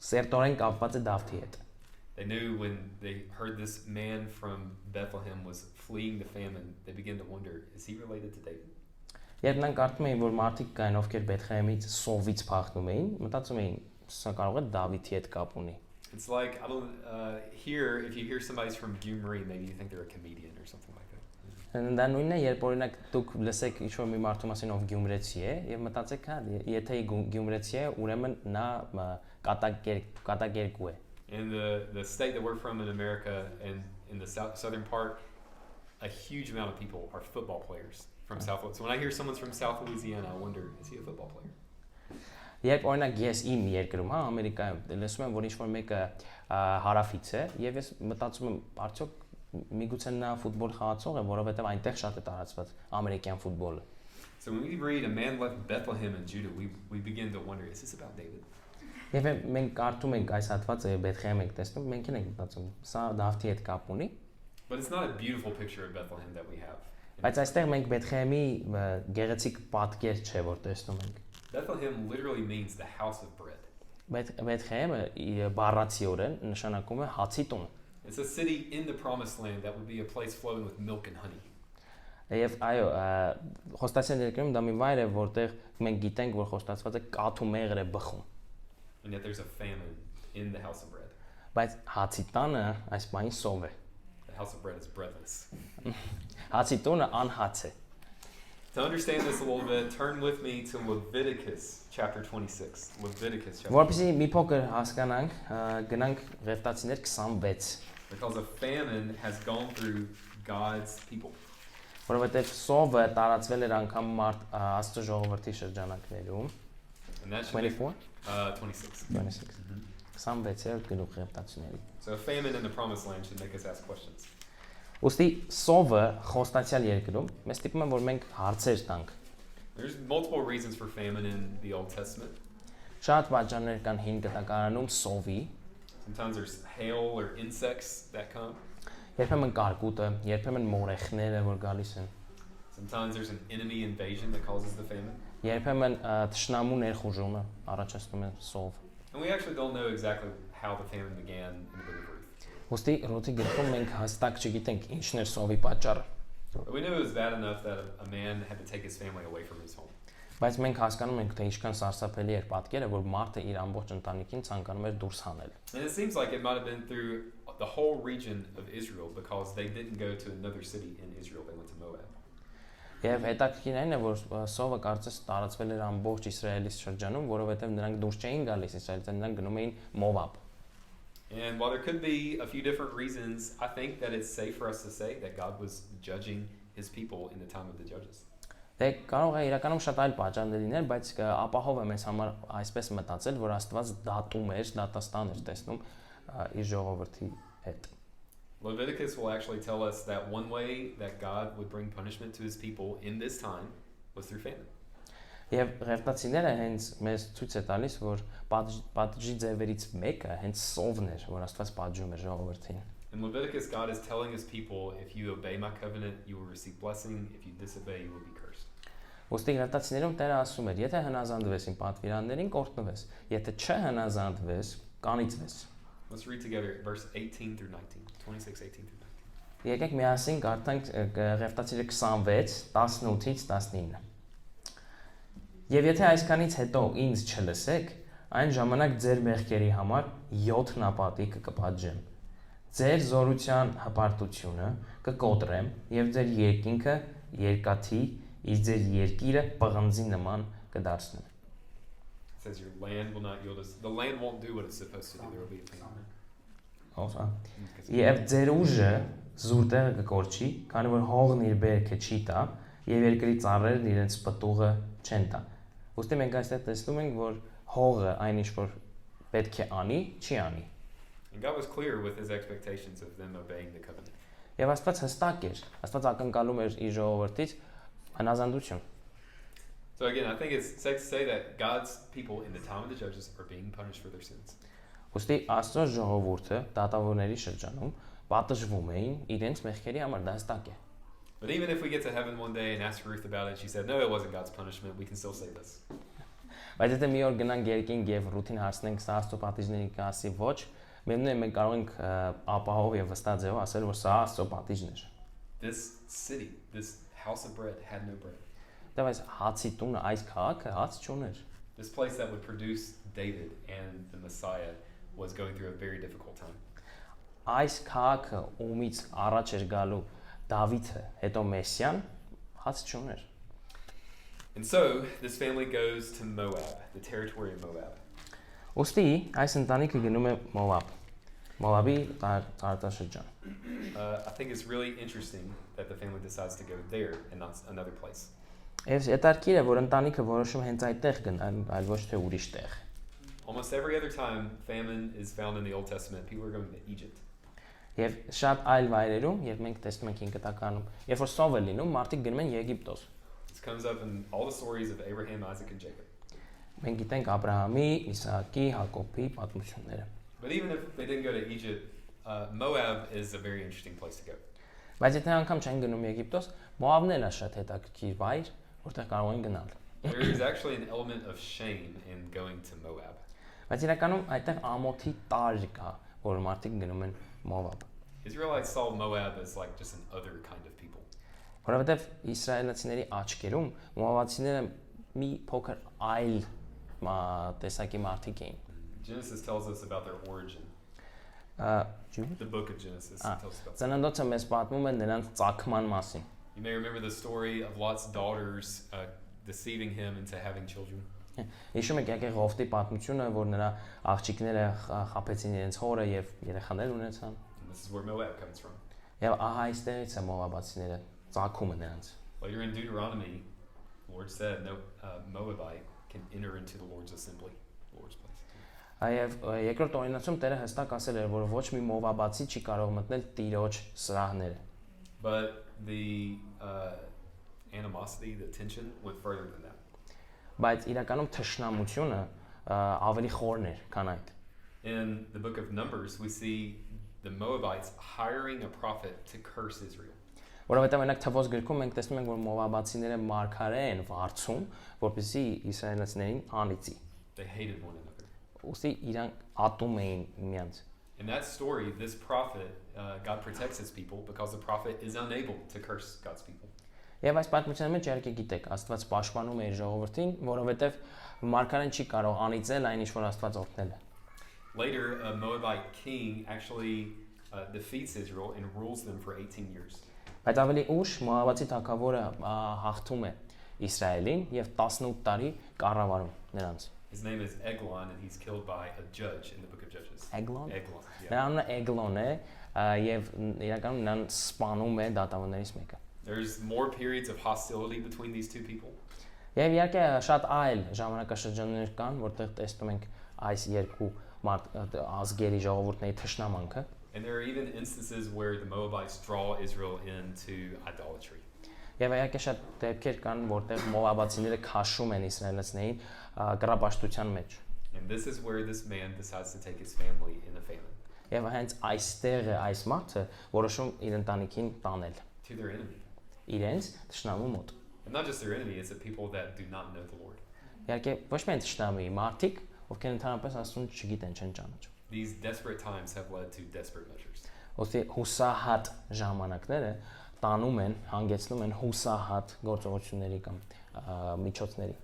սերտորեն կապված է Դավթի հետ։ They knew when they heard this man from Bethlehem was fleeing the famine, they began to wonder, is he related to David? Երբ նրանք կարդում էին, որ մարդիկ կային, ովքեր Բեթլեհեմից սովից փախնում էին, մտածում էին, սա կարող է Դավիթի հետ կապ ունի։ It's like here, if you hear somebody's from Gyumri, maybe you think they're a comedian or something like that. Դա նույնն է, երբ օրինակ դուք լսեք ինչ-որ մի մարդու մասին, ով գյումրեցի է, եւ մտածեք, հա, եթե գյումրեցի է, ուրեմն նա կատակերգու է։ In the state that we're from in America and in the southern part, a huge amount of people are football players from South. So when I hear someone's from South Louisiana, I wonder, is he a football player? Երբ օրինակ ես իմ երկրում, հա, Ամերիկայում լսում եմ, որ ինչ-որ մեկը հարավից է, եւ ես մտածում եմ, արդյոք միգուցե նա ֆուտբոլ խաղացող է, որովհետեւ այնտեղ շատ է տարածված ամերիկյան ֆուտբոլը։ So when we read a man left Bethlehem in Judah, we begin to wonder, is this about David? Եվ մենք կարդում ենք այս հատվածը Բեթլեհեմ ենք տեսնում, մենք ենք մտածում, սա Դավթի հետ կապ ունի։ But it's not a beautiful picture of Bethlehem that we have. Բայց այստեղ մենք Բեթխեհեմի գեղեցիկ պատկեր չէ որ տեսնում ենք։ Bethlehem literally means the house of bread. Բեթխեհեմը բառացիորեն նշանակում է հացի տուն։ It's a city in the promised land that would be a place flowing with milk and honey. Եվ այո, խոստացած երկրում դա մի վայր է, որտեղ մենք գիտենք, որ խոստացված է կաթ ու մեղր է բխում։ And yet there's a famine in the house of bread. Բայց հացի տանը այս բանի սով է։ The house of bread is breadless. Հացի տունը անհաց է։ To understand this a little bit, turn with me to Leviticus chapter 26. Leviticus chapter 26. Որպեսզի մի փոքր հասկանանք, գնանք Ղևտացիներ 26, Because a famine has gone through God's people. որովհետև սովը տարածվել էր անգամ Աստծո ժողովրդի շրջանակներում։ And that should make, 24, 26. 26, 26-րդ գլուխ Ղևտացիների։ So a famine in the promised land should make us ask questions. Ոստի սովը խոստացյալ երկրում մեզ տիպում է որ մենք հարցեր տանք։ There's multiple reasons for famine in the Old Testament. Շատ պատճառներ կան հին կտակարանում սովի, Sometimes there's hail or insects that come. երբեմն կարկուտը, երբեմն մորեխները որ գալիս են, Sometimes there's an enemy invasion that causes the famine. երբեմն թշնամու ներխուժումը առաջացնում է սով։ And we actually don't know exactly how the famine began in the book of Ruth. Ոստի Ռոթի գրքում մենք հստակ չգիտենք ինչն էր սովի պատճառը, But we knew it was bad enough that a man had to take his family away from his home. բայց մենք հասկանում ենք թե ինչքան սարսափելի էր պատկերը, որ մարդը իր ամբողջ ընտանիքին ցանկանում էր դուրս հանել։ And it seems like it might have been through the whole region of Israel because they didn't go to another city in Israel, they went to Moab. Եվ հետաքրքիրն է որ սովը կարծես տարածվել էր ամբողջ Իսրայելի շրջանում, որովհետև նրանք դուրս չէին գալիս Իսրայելից, նրանք գնում էին Մովաբ։ And while there could be a few different reasons, I think that it's safe for us to say that God was judging his people in the time of the judges. Դե կարող է իրականում շատ այլ պատճառներ լինել, բայց ապահով է մեզ համար այսպես մտածել, որ Աստված դատում էր, դատաստան էր տեսնում իր ժողովրդի հետ։ Leviticus will actually tell us that one way that God would bring punishment to his people in this time was through famine. Եվ Ղևտացիները հենց մեզ ցույց է տալիս, որ պատժի ձևերից մեկը հենց սովն էր, որ Աստված պատժում էր ժողովրդին։ In Leviticus, God is telling his people, if you obey my covenant, you will receive blessing. If you disobey, you will be cursed. Ոստի Ղևտացիներում Տերը ասում էր. եթե հնազանդվես իմ պատվիրաններին, կօրհնվես, եթե չհնազանդվես, կանիծվես։ Let's read together verse 18 through 19. 26, 18 through 19. Եկեք միասին կարդանք Ղևտացիները 26, 18-ից 19։ Եվ եթե այսքանից հետո ինձ չլսեք, այն ժամանակ ձեր մեղքերի համար 7 նապատիկ կպատժեմ։ Ձեր զորության հպարտությունը կկոտրեմ եւ ձեր երկինքը երկաթի, իսկ ձեր երկիրը պղնձի նման կդարձնեմ։ It says your land will not yield us. The land won't do what it's supposed to do. There will be a famine. Հոսա։ Եվ ձեր ուժը զուր տեղը կկորչի, քանի որ հողն իր բերքը չի տա եւ երկրի ծառերն իրենց պտուղը չեն տա։ Ոստի մենք այստեղ տեսնում ենք, որ հողը այն ինչ որ պետք է անի, չի անի։ And God was clear with his expectations of them obeying the covenant. Եվ Աստված հստակ էր, Աստված ակնկալում էր իր ժողովրդից հնազանդություն։ So again, I think it's safe to say that God's people in the time of the judges are being punished for their sins. Ոստի Աստծո ժողովուրդը դատավորների շրջանում պատժվում էին իրենց մեղքերի համար, դա հստակ է։ But even if we get to heaven one day and ask Ruth about it, she said, no, it wasn't God's punishment. We can still say this. Բայց եթե մի օր գնանք երկինք եւ Ռութին հարցնենք սա Աստծո պատիժների կասի ոչ, մենն է մենք կարող ենք ապահով եւ վստահ ձևով ասել, որ սա Աստծո պատիժն էր։ This city, this house of bread had no bread. Դա բայց հացի տունը այս քաղաքը հաց չուներ։ This place that would produce David and the Messiah was going through a very difficult time. Այս քաղաքը ումից առաջ էր գալու Դավիթը, հետո Մեսիան հաց չուներ։ And so this family goes to Moab, the territory of Moab. Ոստի այս ընտանիքը գնում է Մովաբ։ Մովաբի տարածաշրջան։ I think it's really interesting that the family decides to go there and not another place. Եվ հետաքրքիր է, որ ընտանիքը որոշում հենց այդտեղ գնալ, այլ ոչ թե ուրիշ տեղ։ Almost every other time famine is found in the Old Testament, people are going to Egypt. Եվ շատ այլ վայրերում, երբ մենք տեսնում ենք ինքնականում, երբ որ սով է լինում, մարդիկ գնում են Եգիպտոս։ This comes up in all the stories of Abraham, Isaac, and Jacob. Մենք գիտենք Աբրահամի, Իսահակի, Հակոբի պատմությունները։ But even if they didn't go to Egypt, Moab is a very interesting place to go. Բայց եթե անգամ չեն գնում Եգիպտոս, Մոավն էլ է շատ հետաքրքիր վայր, որտեղ կարող են գնալ։ There is actually an element of shame in going to Moab. Բայց իրականում այդտեղ ամոթի տար կա, որ մարդիկ գնում են Մովաբ։ Israelites saw Moab as like just an other kind of people. Որովհետև իսրայելացիների աչքերում Մովաբացիները մի փոքր այլ տեսակի մարդիկ էին։ Genesis tells us about their origin. The book of Genesis tells us about. Ծննդոցը մեզ պատմում է նրանց ծագման մասին։ You may remember the story of Lot's daughters deceiving him into having children. Հիշում եք եկե Ղովտի պատմությունը, որ նրա աղջիկները խաբեցին իրենց հորը եւ երեխաներ ունեցան։ And this is where Moab comes from. Եվ ահա այստեղից է Մովաբացիները ծագումը նրանց։ Later in Deuteronomy, the Lord said no Moabite can enter into the Lord's assembly, the Lord's place. Այև երկրորդ օրինացում Տերը հստակ ասել էր, որ ոչ մի Մովաբացի չի կարող մտնել Տիրոջ սրահները։ But the animosity, the tension went further than that. Բայց իրականում թշնամությունը ավելի խորն էր, քան այդ։ In the book of Numbers, we see the Moabites hiring a prophet to curse Israel. Որովհետև այնակ թվոց գրքում մենք տեսնում ենք, որ Մովաբացիները մարգարե են վարձում, որպեսզի իսրայելացիներին անիծի։ They hated one another. Ուստի իրանք ատում էին միմյանց։ In that story, this prophet, God protects his people because the prophet is unable to curse God's people. Եվ այս պատմության մեջ իհարկե գիտեք, Աստված պաշտպանում է իր ժողովրդին, որովհետև մարգարեն չի կարող անիծել այն ինչ որ Աստված օրհնել է։ Later, a Moabite king actually defeats Israel and rules them for 18 years. Բայց ավելի ուշ Մոաբացի թագավորը հաղթում է Իսրայելին եւ 18 տարի կառավարում նրանց։ His name is Eglon and he's killed by a judge in the book of Judges. Էգլոն։ Eglon. Yeah. Նրա անունը Էգլոն է եւ իրականում նրան սպանում է դատավորներից մեկը։ There's more periods of hostility between these two people. Եվ իհարկե շատ այլ ժամանակաշրջաններ կան, որտեղ տեսնում ենք այս երկու ազգերի ժողովուրդների թշնամանքը։ And there are even instances where the Moabites draw Israel into idolatry. Եվ իհարկե շատ դեպքեր կան, որտեղ Մովաբացիները քաշում են իսրայելացիներին կռապաշտության մեջ։ And this is where this man decides to take his family in a famine Եվ հենց այստեղ է այս մարդը որոշում իր ընտանիքին տանել to their enemy. իրենց թշնամու մոտ։ And not just their enemy, it's the people that do not know the Lord. Իհարկե ոչ միայն թշնամի, մարդիկ, ովքեր ընդհանրապես Աստծուն չգիտեն, չեն ճանաչում։ These desperate times have led to desperate measures. Ոստի հուսահատ ժամանակները տանում են, հանգեցնում են հուսահատ գործողությունների կամ միջոցների։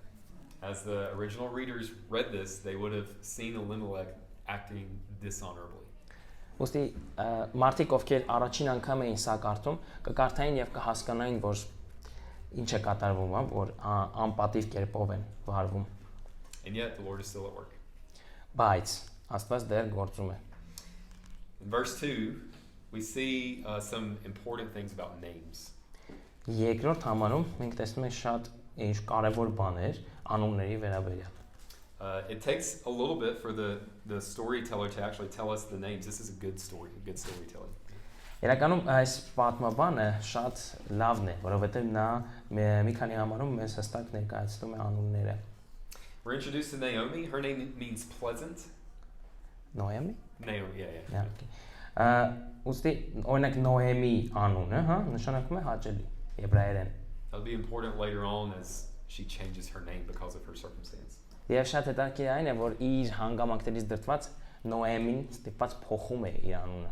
As the original readers read this, they would have seen Elimelech acting dishonorably. Ոստի մարդիկ ովքեր առաջին անգամ էին սա կարդում, կկարդային եւ կհասկանային, որ ինչ է կատարվում, որ անպատիվ կերպով են վարվում։ And yet the Lord is still at work. Բայց Աստված դեռ գործում է։ In verse 2, we see some important things about names. Երկրորդ համարում մենք տեսնում ենք շատ ինչ կարևոր բաներ անունների վերաբերյալ։ It takes a little bit for the storyteller to actually tell us the names. This is a good story, a good storytelling. Իրականում այս պատմաբանը շատ լավն է, որովհետև նա մի քանի համարում մեզ հստակ ներկայացնում է անունները։ We're introduced to Naomi. Her name means pleasant. Նոեմի։ Naomi, yeah. Ուստի օրինակ Նոեմի անունը, հա, նշանակում է հաճելի եբրայերեն։ That'll be important later on as she changes her name because of her circumstance. Եվ շատ հետաքրքիր այն է, որ իր հանգամանքներից դրդված Նոեմին ստիպված փոխում է իր անունը։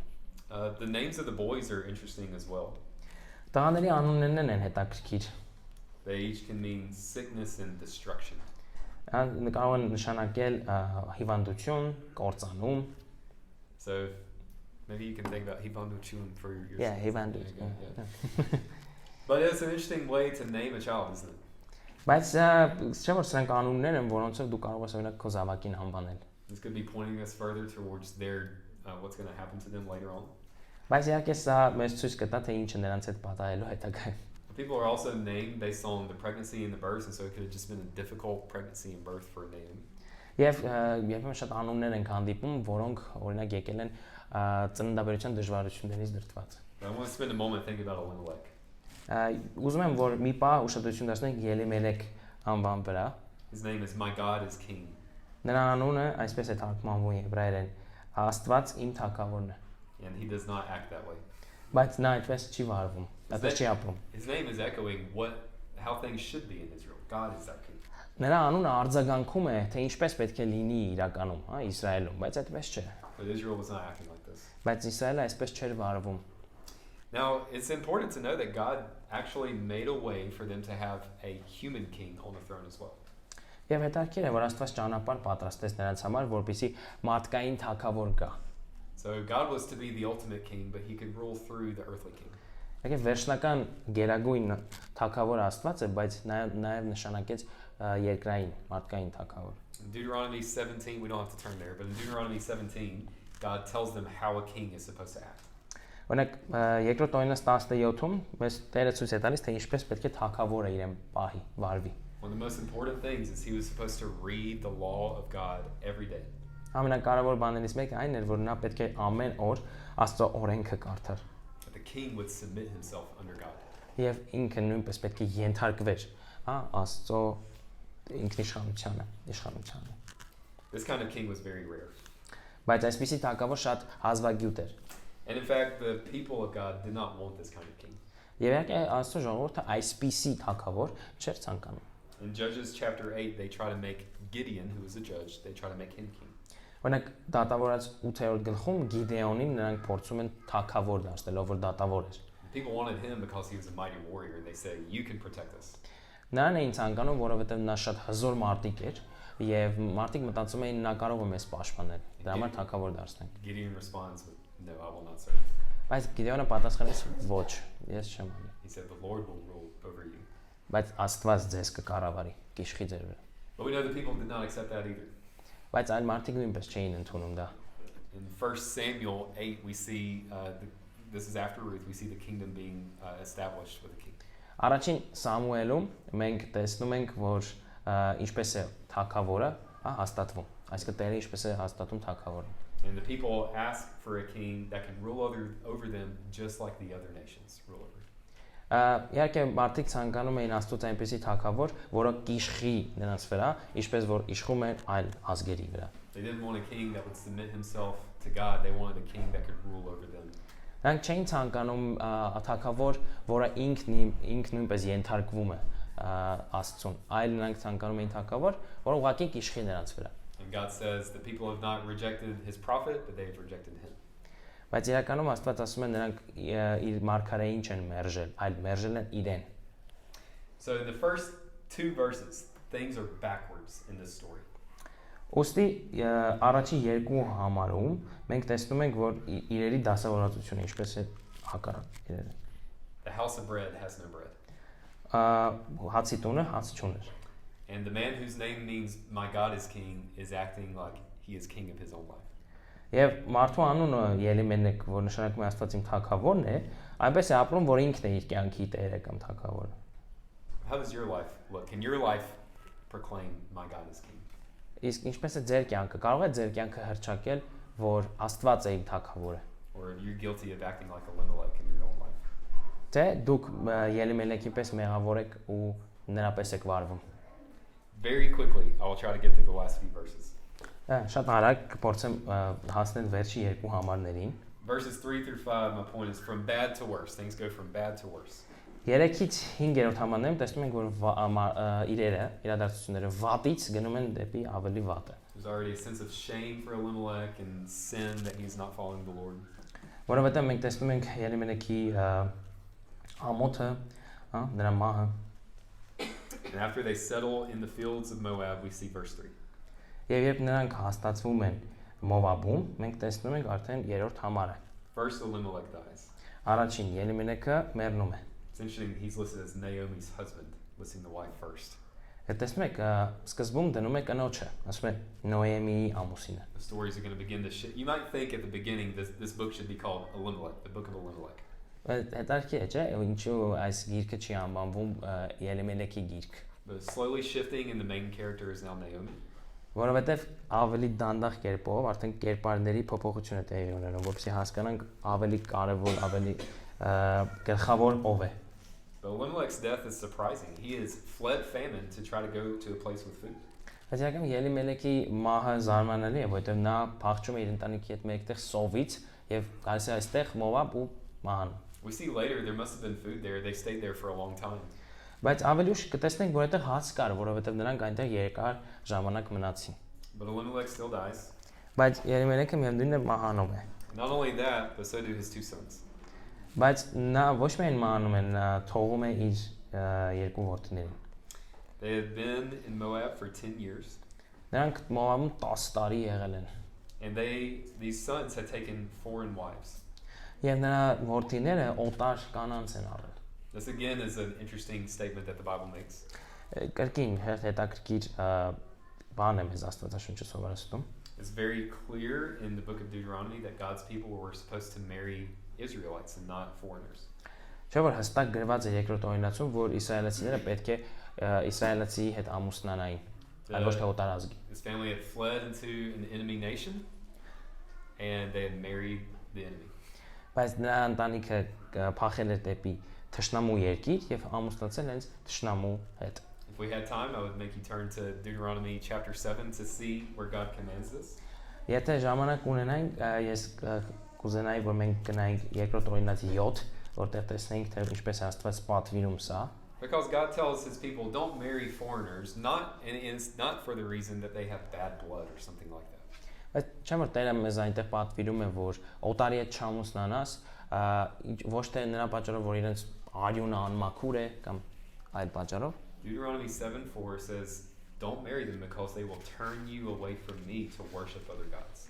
The names of the boys are interesting as well. Տղաների անուններն են հետաքրքիր։ They each can mean sickness and destruction. Կարող են նշանակել հիվանդություն, կործանում։ So maybe you can think about Hivanduchun for your Yeah, հիվանդություն։ But it's an interesting way to name a child, isn't it? Բայց չէ՞ որ սրանք անուններ են, որոնցով դու կարող ես օրինակ քո զավակին անվանել։ This could be pointing us further towards their what's going to happen to them later on. Բայց իհարկե սա մեզ ցույց կտա թե ինչը նրանց հետ պատահելու հետագայում։ People are also named based on the pregnancy and the birth, and so it could have just been a difficult pregnancy and birth for Naomi. Եվ երբեմն շատ անուններ են հանդիպում, որոնք օրինակ եկել են ծննդաբերության դժվարություններից դրդված։ I want to spend a moment thinking about Elimelech. Ուզում եմ որ մի պահ ուշադրություն դարձնենք Ելիմելեք անվան վրա։ His name is My God is King. Նրա անունը այսպես է թարգմանվում եբրայերեն. Աստված իմ թագավորն է։ And he does not act that way. Բայց նա այդպես չի վարվում, այդպես չի ապրում։ His name is echoing how things should be in Israel. God is that king. Նրա անունը արձագանքում է, թե ինչպես պետք է լինի իրականում, հա, Իսրայելում, բայց այդպես չէ։ But Israel was not acting like this. Բայց Իսրայելը այսպես չէր վարվում։ Now, it's important to know that God actually made a way for them to have a human king on the throne as well. Եվ հետաքրքիր է, որ Աստված ճանապարհ պատրաստեց նրանց համար, որպեսզի մարդկային թագավոր գա։ So God was to be the ultimate king, but he could rule through the earthly king. Եկեք վերջնական գերագույն թագավոր Աստված է, բայց նաև նշանակեց երկրային մարդկային թագավոր։ In Deuteronomy 17, we don't have to turn there, but in Deuteronomy 17, God tells them how a king is supposed to act. Օրինակ երկրորդ օրինաց 17-ում մեզ Տերը ցույց է տալիս, թե ինչպես պետք է թագավորը իրեն պահի, վարվի։ One of the most important things is he was supposed to read the law of God every day. Ամենակարևոր բաներից մեկը այն էր, որ նա պետք է ամեն օր Աստծո օրենքը կարդար։ That the king would submit himself under God. Եվ ինքը նույնպես պետք է ենթարկվեր, հա, Աստծո ինքնիշխանությանը։ This kind of king was very rare. Բայց այսպիսի թագավոր շատ հազվագյուտ էր։ And in fact, the people of God did not want this kind of king. Եվ իհարկե Աստծո ժողովուրդը այսպիսի թագավոր չէր ցանկանում։ In Judges chapter 8, they try to make Gideon, who was a judge, they try to make him king. Օրինակ դատավորած 8-րդ գլխում Գիդեոնին նրանք փորձում են թագավոր դարձնել, ով որ դատավոր էր։ People wanted him because he was a mighty warrior. They said, "You can protect us." Նրան էին ցանկանում, որովհետև նա շատ հզոր մարտիկ էր, եւ մարդիկ մտածում էին նա կարող է մեզ պաշտպանել։ Դրա համար թագավոր դարձնենք։ Gideon responds with, "No, I will not serve." Բայց Գիդեոնը պատասխանեց ոչ, ես չեմ անի։ He said, "The Lord will rule over you." Բայց Աստված ձեզ կկառավարի, կիշխի ձեր վրա։ But we know the people did not accept that either. Բայց այլ մարդիկ նույնպես չէին ընդունում դա։ In 1 Samuel 8, we see, this is after Ruth, we see the kingdom being established with a king. Առաջին Սամուելում մենք տեսնում ենք, որ ինչպես է թագավորը, հաստատվում։ Այսինքն Տերը ինչպես է հաստատում թագավորին։ And the people ask for a king that can rule over them just like the other nations rule over. Իհարկե մարդիկ ցանկանում էին Աստծոց այնպեսի թագավոր, որը կիշխի նրանց վրա, ինչպես որ իշխում է այլ ազգերի վրա։ They didn't want a king that would submit himself to God. They wanted a king that could rule over them. Նրանք չէին ցանկանում թագավոր, որը ինքն նույնպես ենթարկվում է Աստծուն, այլ նրանք ցանկանում էին թագավոր, որը ուղղակի կիշխի նրանց վրա։ And God says the people have not rejected his prophet, but they've rejected him. Բայց իրականում Աստված ասում է նրանք իր մարգարեին չեն մերժել, այլ մերժել են իրեն։ So in the first 2 verses, things are backwards in this story. Ոստի առաջի երկու համարում մենք տեսնում ենք, որ իրերի դասավորվածությունը ինչպես է հակառակ իրերը։ The house of bread has no bread. Հացի տունը հաց չուներ։ And the man whose name means my God is king is acting like he is king of his own life. Եվ մարդու անունը Ելիմելեք, որ նշանակում է Աստված իմ թագավորն է, այնպես է ապրում, որ ինքն է իր կյանքի տերը կամ թագավորը։ How does your life look? Can your life proclaim my God is king? Իսկ ինչպես է ձեր կյանքը, կարող է ձեր կյանքը հռչակել, որ Աստված է իմ թագավորը։ Or you're guilty of acting like Elimelech in your own life? Թե դուք Ելիմելեքի պես մեղավոր եք ու նրա պես եք վարվում։ Very quickly, I will try to get through the last few verses. Շատ արագ կփորձեմ հասնել վերջի երկու համարներին։ Verses 3 through 5, my point is from bad to worse. Things go from bad to worse. 3-ից 5-րդ համարներում տեսնում ենք, որ իրերը, իրադարձությունները վատից գնում են դեպի ավելի վատը։ There's already a sense of shame for Elimelech and sin that he's not following the Lord. Որովհետև մենք տեսնում ենք Ելիմելեքի ամոթը, նրա մահը։ And after they settle in the fields of Moab, we see verse 3. Եվ երբ նրանք հաստատվում են Մովաբում, մենք տեսնում ենք արդեն 3-րդ համարը։ First Elimelech dies. Առաջին Ելիմելեքը մեռնում է։ It's interesting, he's listed as Naomi's husband, listing the wife first. Այդ տեսնում եք, սկզբում դնում է կնոջը, ասում է Նոեմիի ամուսինը։ The stories are going to begin to shift. You might think at the beginning this book should be called Elimelech, the book of Elimelech. Հետարքի է, չէ՞, ինչու այս գիրքը չի անվանվում Ելիմելեքի գիրք։ But slowly shifting and the main character is now Naomi. Որովհետև ավելի դանդաղ կերպով արդեն կերպարների փոփոխություն է տեղի ունենում, որպեսզի հասկանանք ավելի կարևոր, ավելի գլխավոր ով է։ But Elimelech's death is surprising. He has fled famine to try to go to a place with food. Բայց իրական Ելիմելեքի մահը զարմանալի է, որովհետև նա փախչում է իր ընտանիքի հետ մեկտեղ սովից եւ գալիս է այստեղ Մովաբ ու մահան։ We see later there must have been food there. They stayed there for a long time. Բայց ավելի ուշ կտեսնենք, որ այդտեղ հաց կար, որովհետև նրանք այնտեղ երկար ժամանակ մնացին։ But Elimelech still dies. Բայց Երեմելեքը միևնույնն է մահանում է։ Not only that, but so do his two sons. Բայց նա ոչ միայն մահանում է, նա թողում է իր երկու որդիներին։ They had been in Moab for 10 years. Նրանք Մոաբում 10 տարի եղել են։ And these sons had taken foreign wives. Եվ նրա որդիները օտար կանանց են առել։ This again is an interesting statement that the Bible makes. Կրկին հետաքրքիր բան է մեզ Աստվածաշունչը սովորեցնում։ It's very clear in the book of Deuteronomy that God's people were supposed to marry Israelites and not foreigners. Չէ՞ որ հստակ գրված է երկրորդ օրինացում, որ իսրայելացիները պետք է իսրայելացի հետ ամուսնանային, այլ ոչ թե օտար ազգի։ His family had fled into an enemy nation and they had married the enemy. Բայց նրա ընտանիքը փախել էր դեպի թշնամու երկիր եւ ամուսնացել հենց թշնամու հետ։ If we had time, I would make you turn to Deuteronomy chapter 7 to see where God commands this. Եթե ժամանակ ունենանք, ես կուզենայի, որ մենք գնայինք երկրորդ օրինացի 7, որտեղ տեսնենք, թե ինչպես է Աստված պատվիրում սա։ Because God tells his people don't marry foreigners, not for the reason that they have bad blood or something like that. Բայց չէ՞ որ Տերը մեզ այնտեղ պատվիրում է, որ օտարի հետ չամուսնանաս, ոչ թե նրա պատճառով, որ իրենց արյունը անմաքուր է կամ այլ պատճառով։ Deuteronomy 7:4 says, "Don't marry them because they will turn you away from me to worship other gods."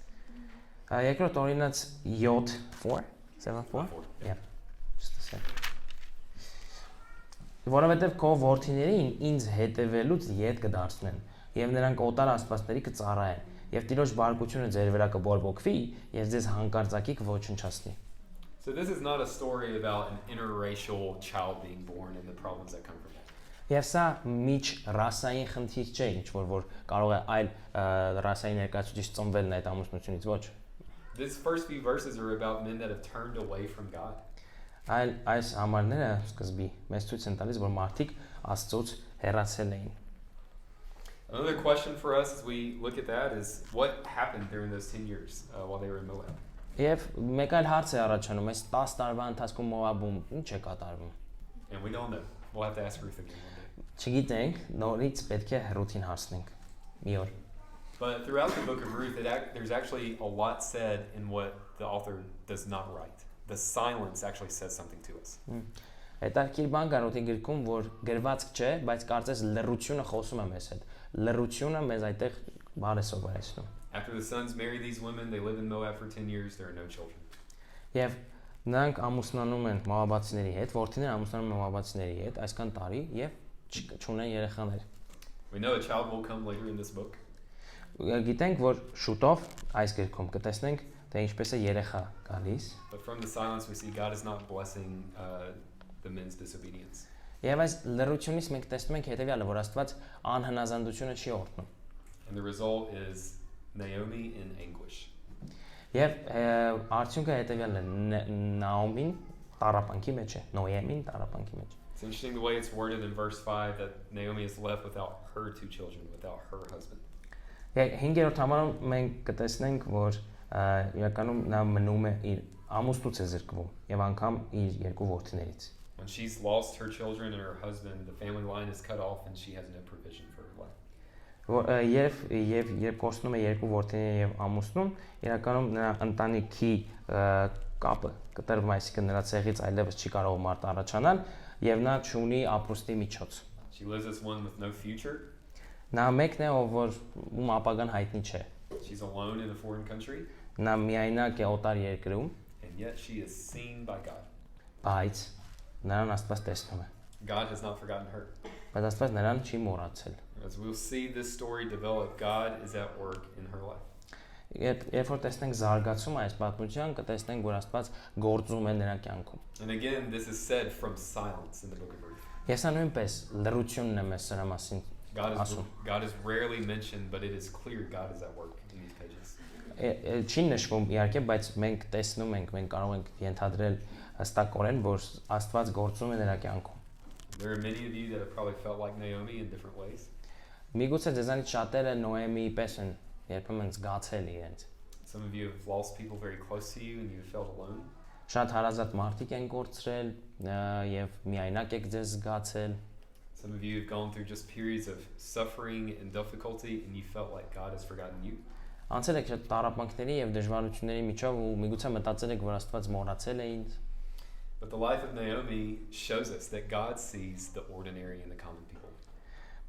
Երկրորդ օրինաց 7:4, 7:4. Yeah. Just a sec. Որովհետև քո որդիներին ինձ հետևելուց ետ կդարձնեն, եւ նրանք օտար աստվածների կծառայեն, եւ Տիրոջ բարկությունը ձեր վրա կբորբոքվի, եւ ձեզ հանկարծակի կոչնչացնի։ So this is not a story about an interracial child being born and the problems that come from that. Եվ սա միջ ռասային խնդիր չէ, ինչ որ կարող է այլ ռասայի ներկայացուցիչ ծնվելն այդ ամուսնությունից, ոչ։ These first few verses are about men that have turned away from God. Այլ այս համարները սկզբի մեզ ցույց են տալիս, որ մարդիկ Աստծուց հեռացել էին։ Another question for us as we look at that is what happened during those 10 years while they were in Moab? Եվ մեկ այլ հարց է առաջանում, այս 10 տարվա ընթացքում Մոաբում ինչ է կատարվում։ And we don't know. We'll have to ask Ruth again one day. Չգիտենք, նորից պետք է Ռութին հարցնենք մի օր։ But throughout the book of Ruth, there's actually a lot said in what the author does not write. The silence actually says something to us. Հետաքրքիր բան կա Ռութի գրքում, որ գրված չէ, բայց կարծես լռությունը խոսում է մեզ հետ։ Լռությունը մեզ այդտեղ բառ է սովորեցնում։ After the sons marry these women, they live in Moab for 10 years, there are no children. Եվ նրանք ամուսնանում են մոաբացիների հետ, որդիները ամուսնանում են մոաբացիների հետ, այսքան տարի եւ չունեն երեխաներ։ We know a child will come later in this book. Գիտենք, որ շուտով այս գրքում կտեսնենք, թե ինչպես է երեխա գալիս։ But from the silence we see God is not blessing the men's disobedience. Եվ այս լռությունից մենք տեսնում ենք հետեւյալը, որ Աստված անհնազանդությունը չի օրհնում։ And the result is Naomi in anguish. Եվ արդյունքը հետեւյալն է, Նաոմին տառապանքի մեջ է, Նոյեմին տառապանքի մեջ։ It's interesting the way it's worded in verse 5 that Naomi is left without her two children, without her husband. Եվ 5-րդ համարում մենք կտեսնենք, որ իրականում նա մնում է իր ամուսնուց է զրկվում եւ անգամ իր երկու որդիներից։ When she's lost her children and her husband, the family line is cut off and she has no provision for her life. Երբ կորցնում է երկու որդիները եւ ամուսնում, իրականում նրա ընտանիքի կապը կտրվում, այսինքն նրա ցեղից այլևս չի կարող մարդ առաջանալ եւ նա չունի ապրուստի միջոց։ She lives as one with no future. Նա մեկն է, որ ում ապագան հայտնի չէ։ She's alone in a foreign country. Նա միայնակ է օտար երկրում, and yet she is seen by God. Բայց նրան Աստված տեսնում է։ God has not forgotten her. Բայց Աստված նրան չի մոռացել։ As we'll see this story develop, God is at work in her life. Երբ որ տեսնենք զարգացումը այս պատմության, կտեսնենք, որ Աստված գործում է նրա կյանքում։ And again, this is said from silence in the book of Ruth. Ես նույնպես լռությունն է մեզ սրա մասին ասում։ God is rarely mentioned, but it is clear God is at work in these pages. Չի նշվում իհարկե, բայց մենք տեսնում ենք, մենք կարող ենք ենթադրել հստակորեն, որ Աստված գործում է նրա կյանքում։ There are many of you that have probably felt like Naomi in different ways. Միգուցե ձեզանից շատերը Նոեմիի պես են երբեմն զգացել իրենց։ Some of you have lost people very close to you and you have felt alone. Շատ հարազատ մարդիկ են կորցրել եւ միայնակ եք ձեզ զգացել։ Some of you have gone through just periods of suffering and difficulty and you felt like God has forgotten you. Անցել եք շատ տառապանքների եւ դժվարությունների միջով ու միգուցե մտածել եք, որ Աստված մոռացել է ինձ։ But the life of Naomi shows us that God sees the ordinary and the common people.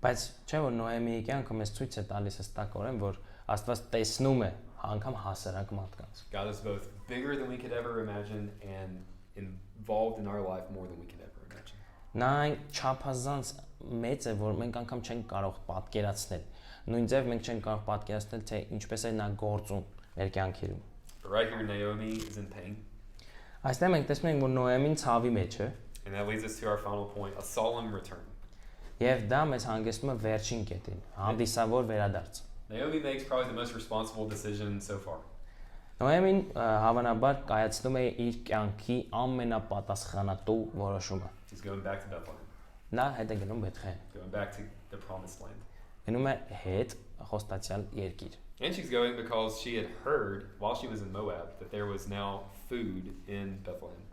Բայց չէ՞ որ Նոեմիի կյանքը մեզ ցույց է տալիս հստակորեն, որ Աստված տեսնում է անգամ հասարակ մարդկանց։ God is both bigger than we could ever imagine and involved in our life more than we could ever imagine. Նա այն չափազանց մեծ է, որ մենք անգամ չենք կարող պատկերացնել։ Նույն ձև մենք չենք կարող պատկերացնել, թե ինչպես է նա գործում մեր կյանքերում։ But right here Naomi is in pain. Այստեղ մենք տեսնում ենք, որ Նոեմին ցավի մեջ է, And that leads us to our final point, a solemn return. եւ դա մեզ հանգեցնում է վերջին կետին, հանդիսավոր վերադարձ։ Naomi makes probably the most responsible decision so far. Նոեմին հավանաբար կայացնում է իր կյանքի ամենապատասխանատու որոշումը։ He's going back to Bethlehem, Նա հետ է գնում Բեթխեն, going back to the promised land. գնում է հետ խոստացյալ երկիր։ And she's going because she had heard while she was in Moab that there was now food in Bethlehem.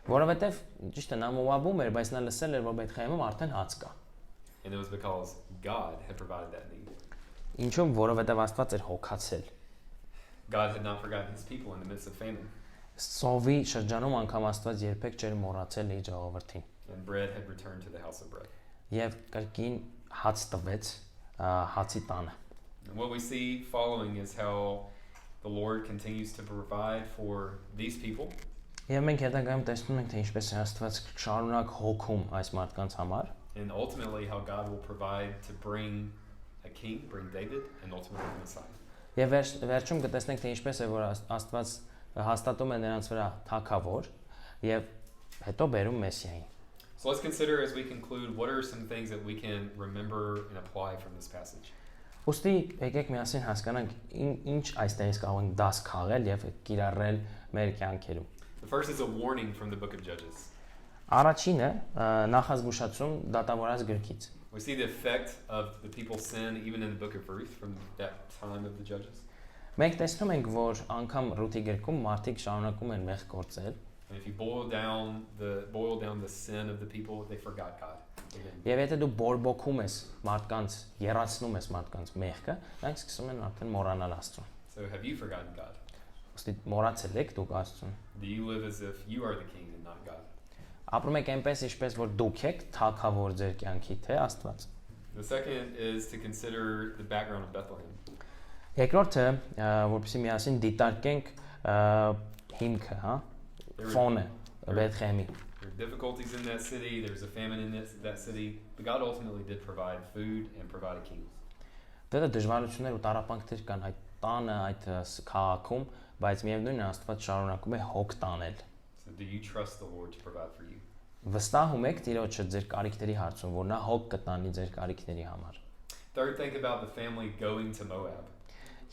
Որովհետեւ ճիշտ է նա Մոաբում էր, բայց նա լսել էր, որ Բեթխեմում արդեն հաց կա։ And it was because God had provided that need. Ինչու՞մ, որովհետեւ Աստված էր հոգացել։ God had not forgotten his people in the midst of famine. Սովի շրջանում անգամ Աստված երբեք չէր մոռացել իր ժողովրդին։ And bread had returned to the house of bread. Եվ կրկին հաց տվեց հացի տանը։ And what we see following is how the Lord continues to provide for these people. Եվ մենք հետագայում տեսնում ենք, թե ինչպես է Աստված շարունակ հոգում այս մարդկանց համար։ And ultimately how God will provide to bring a king, bring David, and ultimately the Messiah. Եվ վերջում կտեսնենք, թե ինչպես է որ Աստված հաստատում է նրանց վրա թագավոր եւ հետո բերում Մեսիային։ So let's consider as we conclude what are some things that we can remember and apply from this passage. Ոստի եկեք միասին հասկանանք ինչ այստեղից կարող ենք դաս քաղել եւ կիրառել մեր կյանքերում։ The first is a warning from the book of Judges. Առաջինը նախազգուշացում դատավորած գրքից։ We see the effect of the people's sin even in the book of Ruth from that time of the Judges. Մենք տեսնում ենք, որ անգամ Ռութի գրքում մարդիկ շարունակում են մեղք գործել։ And if you boil down the sin of the people, they forgot God. Եվ եթե դու բորբոքում ես մարդկանց, երացնում ես մարդկանց մեղքը, նրանք սկսում են արդեն մոռանալ Աստծուն։ So have you forgotten God? Ոստի մոռացել եք դուք Աստծուն։ Do you live as if you are the king and not God? Ապրում եք այնպես, ինչպես որ դուք եք թագավոր ձեր կյանքի, թե Աստված։ The second is to consider the background of Bethlehem. Երկրորդը, որպեսզի միասին դիտարկենք հիմքը, հա, ֆոնը Բեթխեմի։ There are difficulties in that city, there's a famine in that city, but God ultimately did provide food and provide a king. Դա դժվարություններ ու տառապանքներ կան այդ տանը, այդ քաղաքում, բայց միևնույնն է Աստված շարունակում է հոգ տանել։ So do you trust the Lord to provide for you? Վստահում եք Տիրոջը ձեր կարիքների հարցում, որ նա հոգ կտանի ձեր կարիքների համար։ Third, think about the family going to Moab.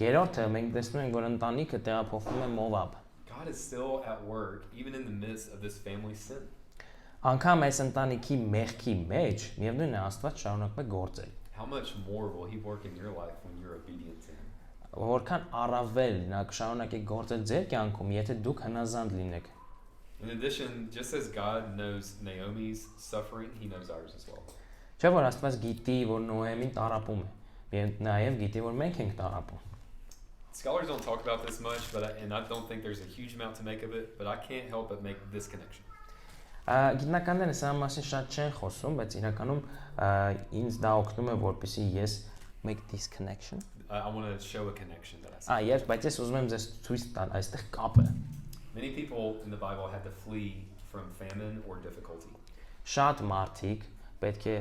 Երրորդը մենք տեսնում ենք, որ ընտանիքը տեղափոխվում է Մովաբ։ God is still at work even in the midst of this family sin. Անկամ այս ընտանիքի մեղքի մեջ միևնույնն է Աստված շարունակում է գործել։ How much more will he work in your life when you're obedient to him? Որքան առավել նա կշարունակի գործել ձեր կյանքում, եթե դուք հնազանդ լինեք։ In addition, just as God knows Naomi's suffering, he knows ours as well. Չէ՞ որ Աստված գիտի, որ Նոեմին տառապում է, եւ նաեւ գիտի, որ մենք ենք տառապում։ Scholars don't talk about this much, and I don't think there's a huge amount to make of it, but I can't help but make this connection. Գիտնականները սա մասին շատ չեն խոսում, բայց իրականում ինձ դա օգնում է, որպեսզի ես make this connection. I want to show a connection that I see. Yes, բայց ես ուզում եմ ձեզ ցույց տալ այստեղ կապը։ Many people in the Bible had to flee from famine or difficulty. Շատ մարդիկ պետք է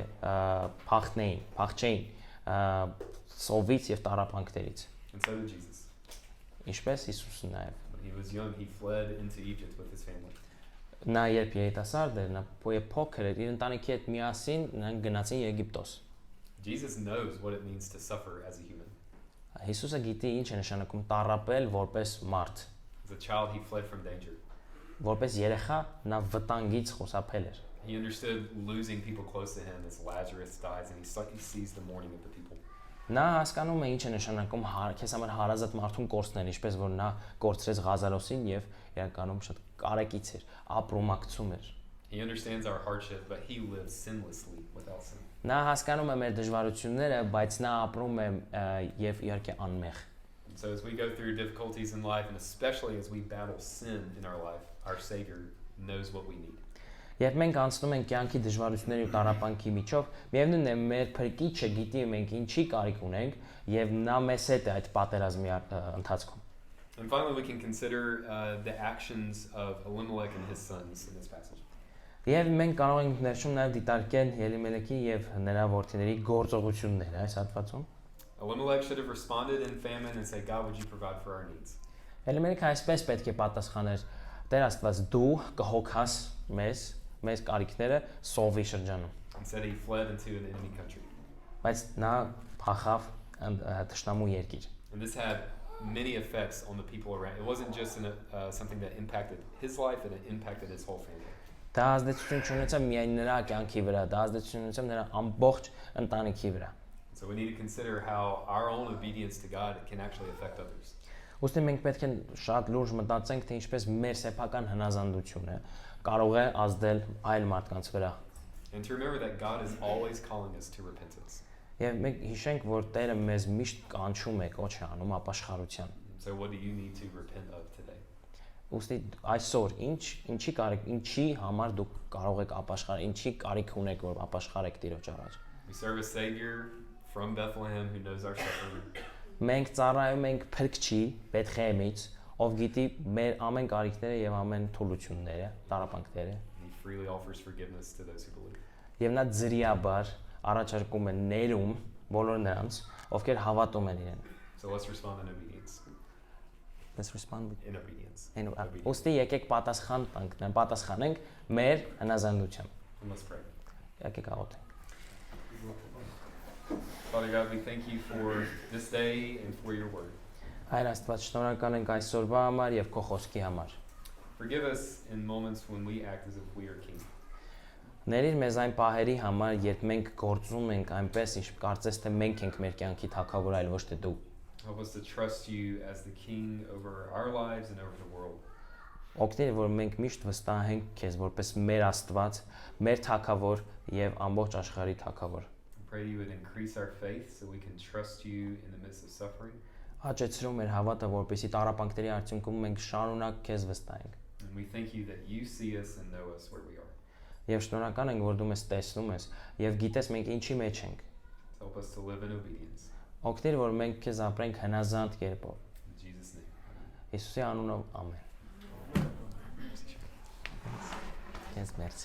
փախչեին սովից եւ տառապանքներից։ And so did Jesus. Ինչպես Հիսուսը նաեւ։ When he was young, he fled into Egypt with his family. Նա երբ երիտասարդ էր, նա փոքր էր, իր ընտանիքի հետ միասին նրանք գնացին Եգիպտոս։ Jesus knows what it means to suffer as a human. Հիսուսը գիտի ինչ է նշանակում տառապել որպես մարդ։ As a child, he fled from danger. Որպես երեխա նա վտանգից խուսափել էր։ He understood losing people close to him as Lazarus dies and he sees the mourning of the people. Նա հասկանում է ինչ է նշանակում քեզ համար հարազատ մարդուն կորցնել, ինչպես որ նա կորցրեց Ղազարոսին եւ իրականում շատ կարեկից էր, ապրոմակցում էր։ He understands our hardship, but he lives sinlessly without sin. Նա հասկանում է մեր դժվարությունները, բայց նա ապրում է եւ իհարկե անմեղ։ So as we go through difficulties in life, and especially as we battle sin in our life, our Savior knows what we need. Երբ մենք անցնում ենք կյանքի դժվարությունների ու տառապանքի միջով, միևնույնն է մեր Փրկիչը գիտի մենք ինչի կարիք ունենք եւ նա մեզ հետ է այդ պատերազմի ընթացքում։ And finally, we can consider the actions of Elimelech and his sons in this passage. Եվ մենք կարող ենք ներշում նաև դիտարկել Ելիմելեքի եւ նրա որդիների գործողությունները այս հատվածում։ Elimelech should have responded in famine and said, God, would you provide for our needs? Ելիմելեքը այսպես պետք է պատասխաներ. Տեր Աստված, դու կհոգաս մեզ կարիքները սովի շրջանում։ Instead, he fled into an enemy country. Բայց նա փախավ թշնամու երկիր։ And this had many effects on the people around. It wasn't just something that impacted his life, it impacted his whole family. Դա ազդեցություն ունեցավ միայն նրա կյանքի վրա, դա ազդեցություն ունեցավ նրա ամբողջ ընտանիքի վրա։ So we need to consider how our own obedience to God can actually affect others. Ուստի մենք պետք է շատ լուրջ մտածենք, թե ինչպես մեր սեփական հնազանդությունը կարող է ազդել այլ մարդկանց վրա։ And to remember that God is always calling us to repentance. Եվ մենք հիշենք, որ Տերը մեզ միշտ կանչում է, կոչ է անում ապաշխարության։ So what do you need to repent of today? Ուստի այսօր ինչի համար դուք կարող եք ապաշխարել, ինչի կարիք ունեք, որ ապաշխարեք Տիրոջ առաջ։ We serve a Savior from Bethlehem who knows our suffering. Մենք ծառայում ենք Փրկչի Բեթխեհեմից, ով գիտի մեր ամեն կարիքները եւ ամեն թուլությունները, տառապանքները։ He freely offers forgiveness to those who believe. Եվ նա ձրիաբար առաջարկում է ներում բոլոր նրանց, ովքեր հավատում են իրեն։ So let's respond in obedience. Let's respond with In obedience. Ոստի եկեք պատասխանենք մեր հնազանդությամբ։ And let's pray. Եկեք աղոթենք։ Father God, we thank you for this day and for your word. Հայր Աստված, շնորհակալ ենք այսօրվա համար եւ քո խոսքի համար։ Forgive us in moments when we act as if we are king. Ներիր մեզ այն պահերի համար, երբ մենք գործում ենք այնպես, ինչ կարծես թե մենք ենք մեր կյանքի թագավոր, այլ ոչ թե դու։ Help us to trust you as the king over our lives and over the world. Օգնիր, որ մենք միշտ վստահենք քեզ որպես մեր Աստված, մեր թագավոր եւ ամբողջ աշխարհի թագավոր։ I pray you would increase our faith so we can trust you in the midst of suffering. Աճեցրու մեր հավատը, որպեսզի տառապանքների արդյունքում մենք շարունակ քեզ վստահենք։ And we thank you that you see us and know us where we are. Եվ շնորհակալ ենք, որ դու մեզ տեսնում ես եւ գիտես մենք ինչի մեջ ենք։ Help us to live in obedience. Օգնիր, որ մենք քեզ ապրենք հնազանդ կերպով։ In Jesus' name. Հիսուսի անունով ամեն։ Քեզ մերսի։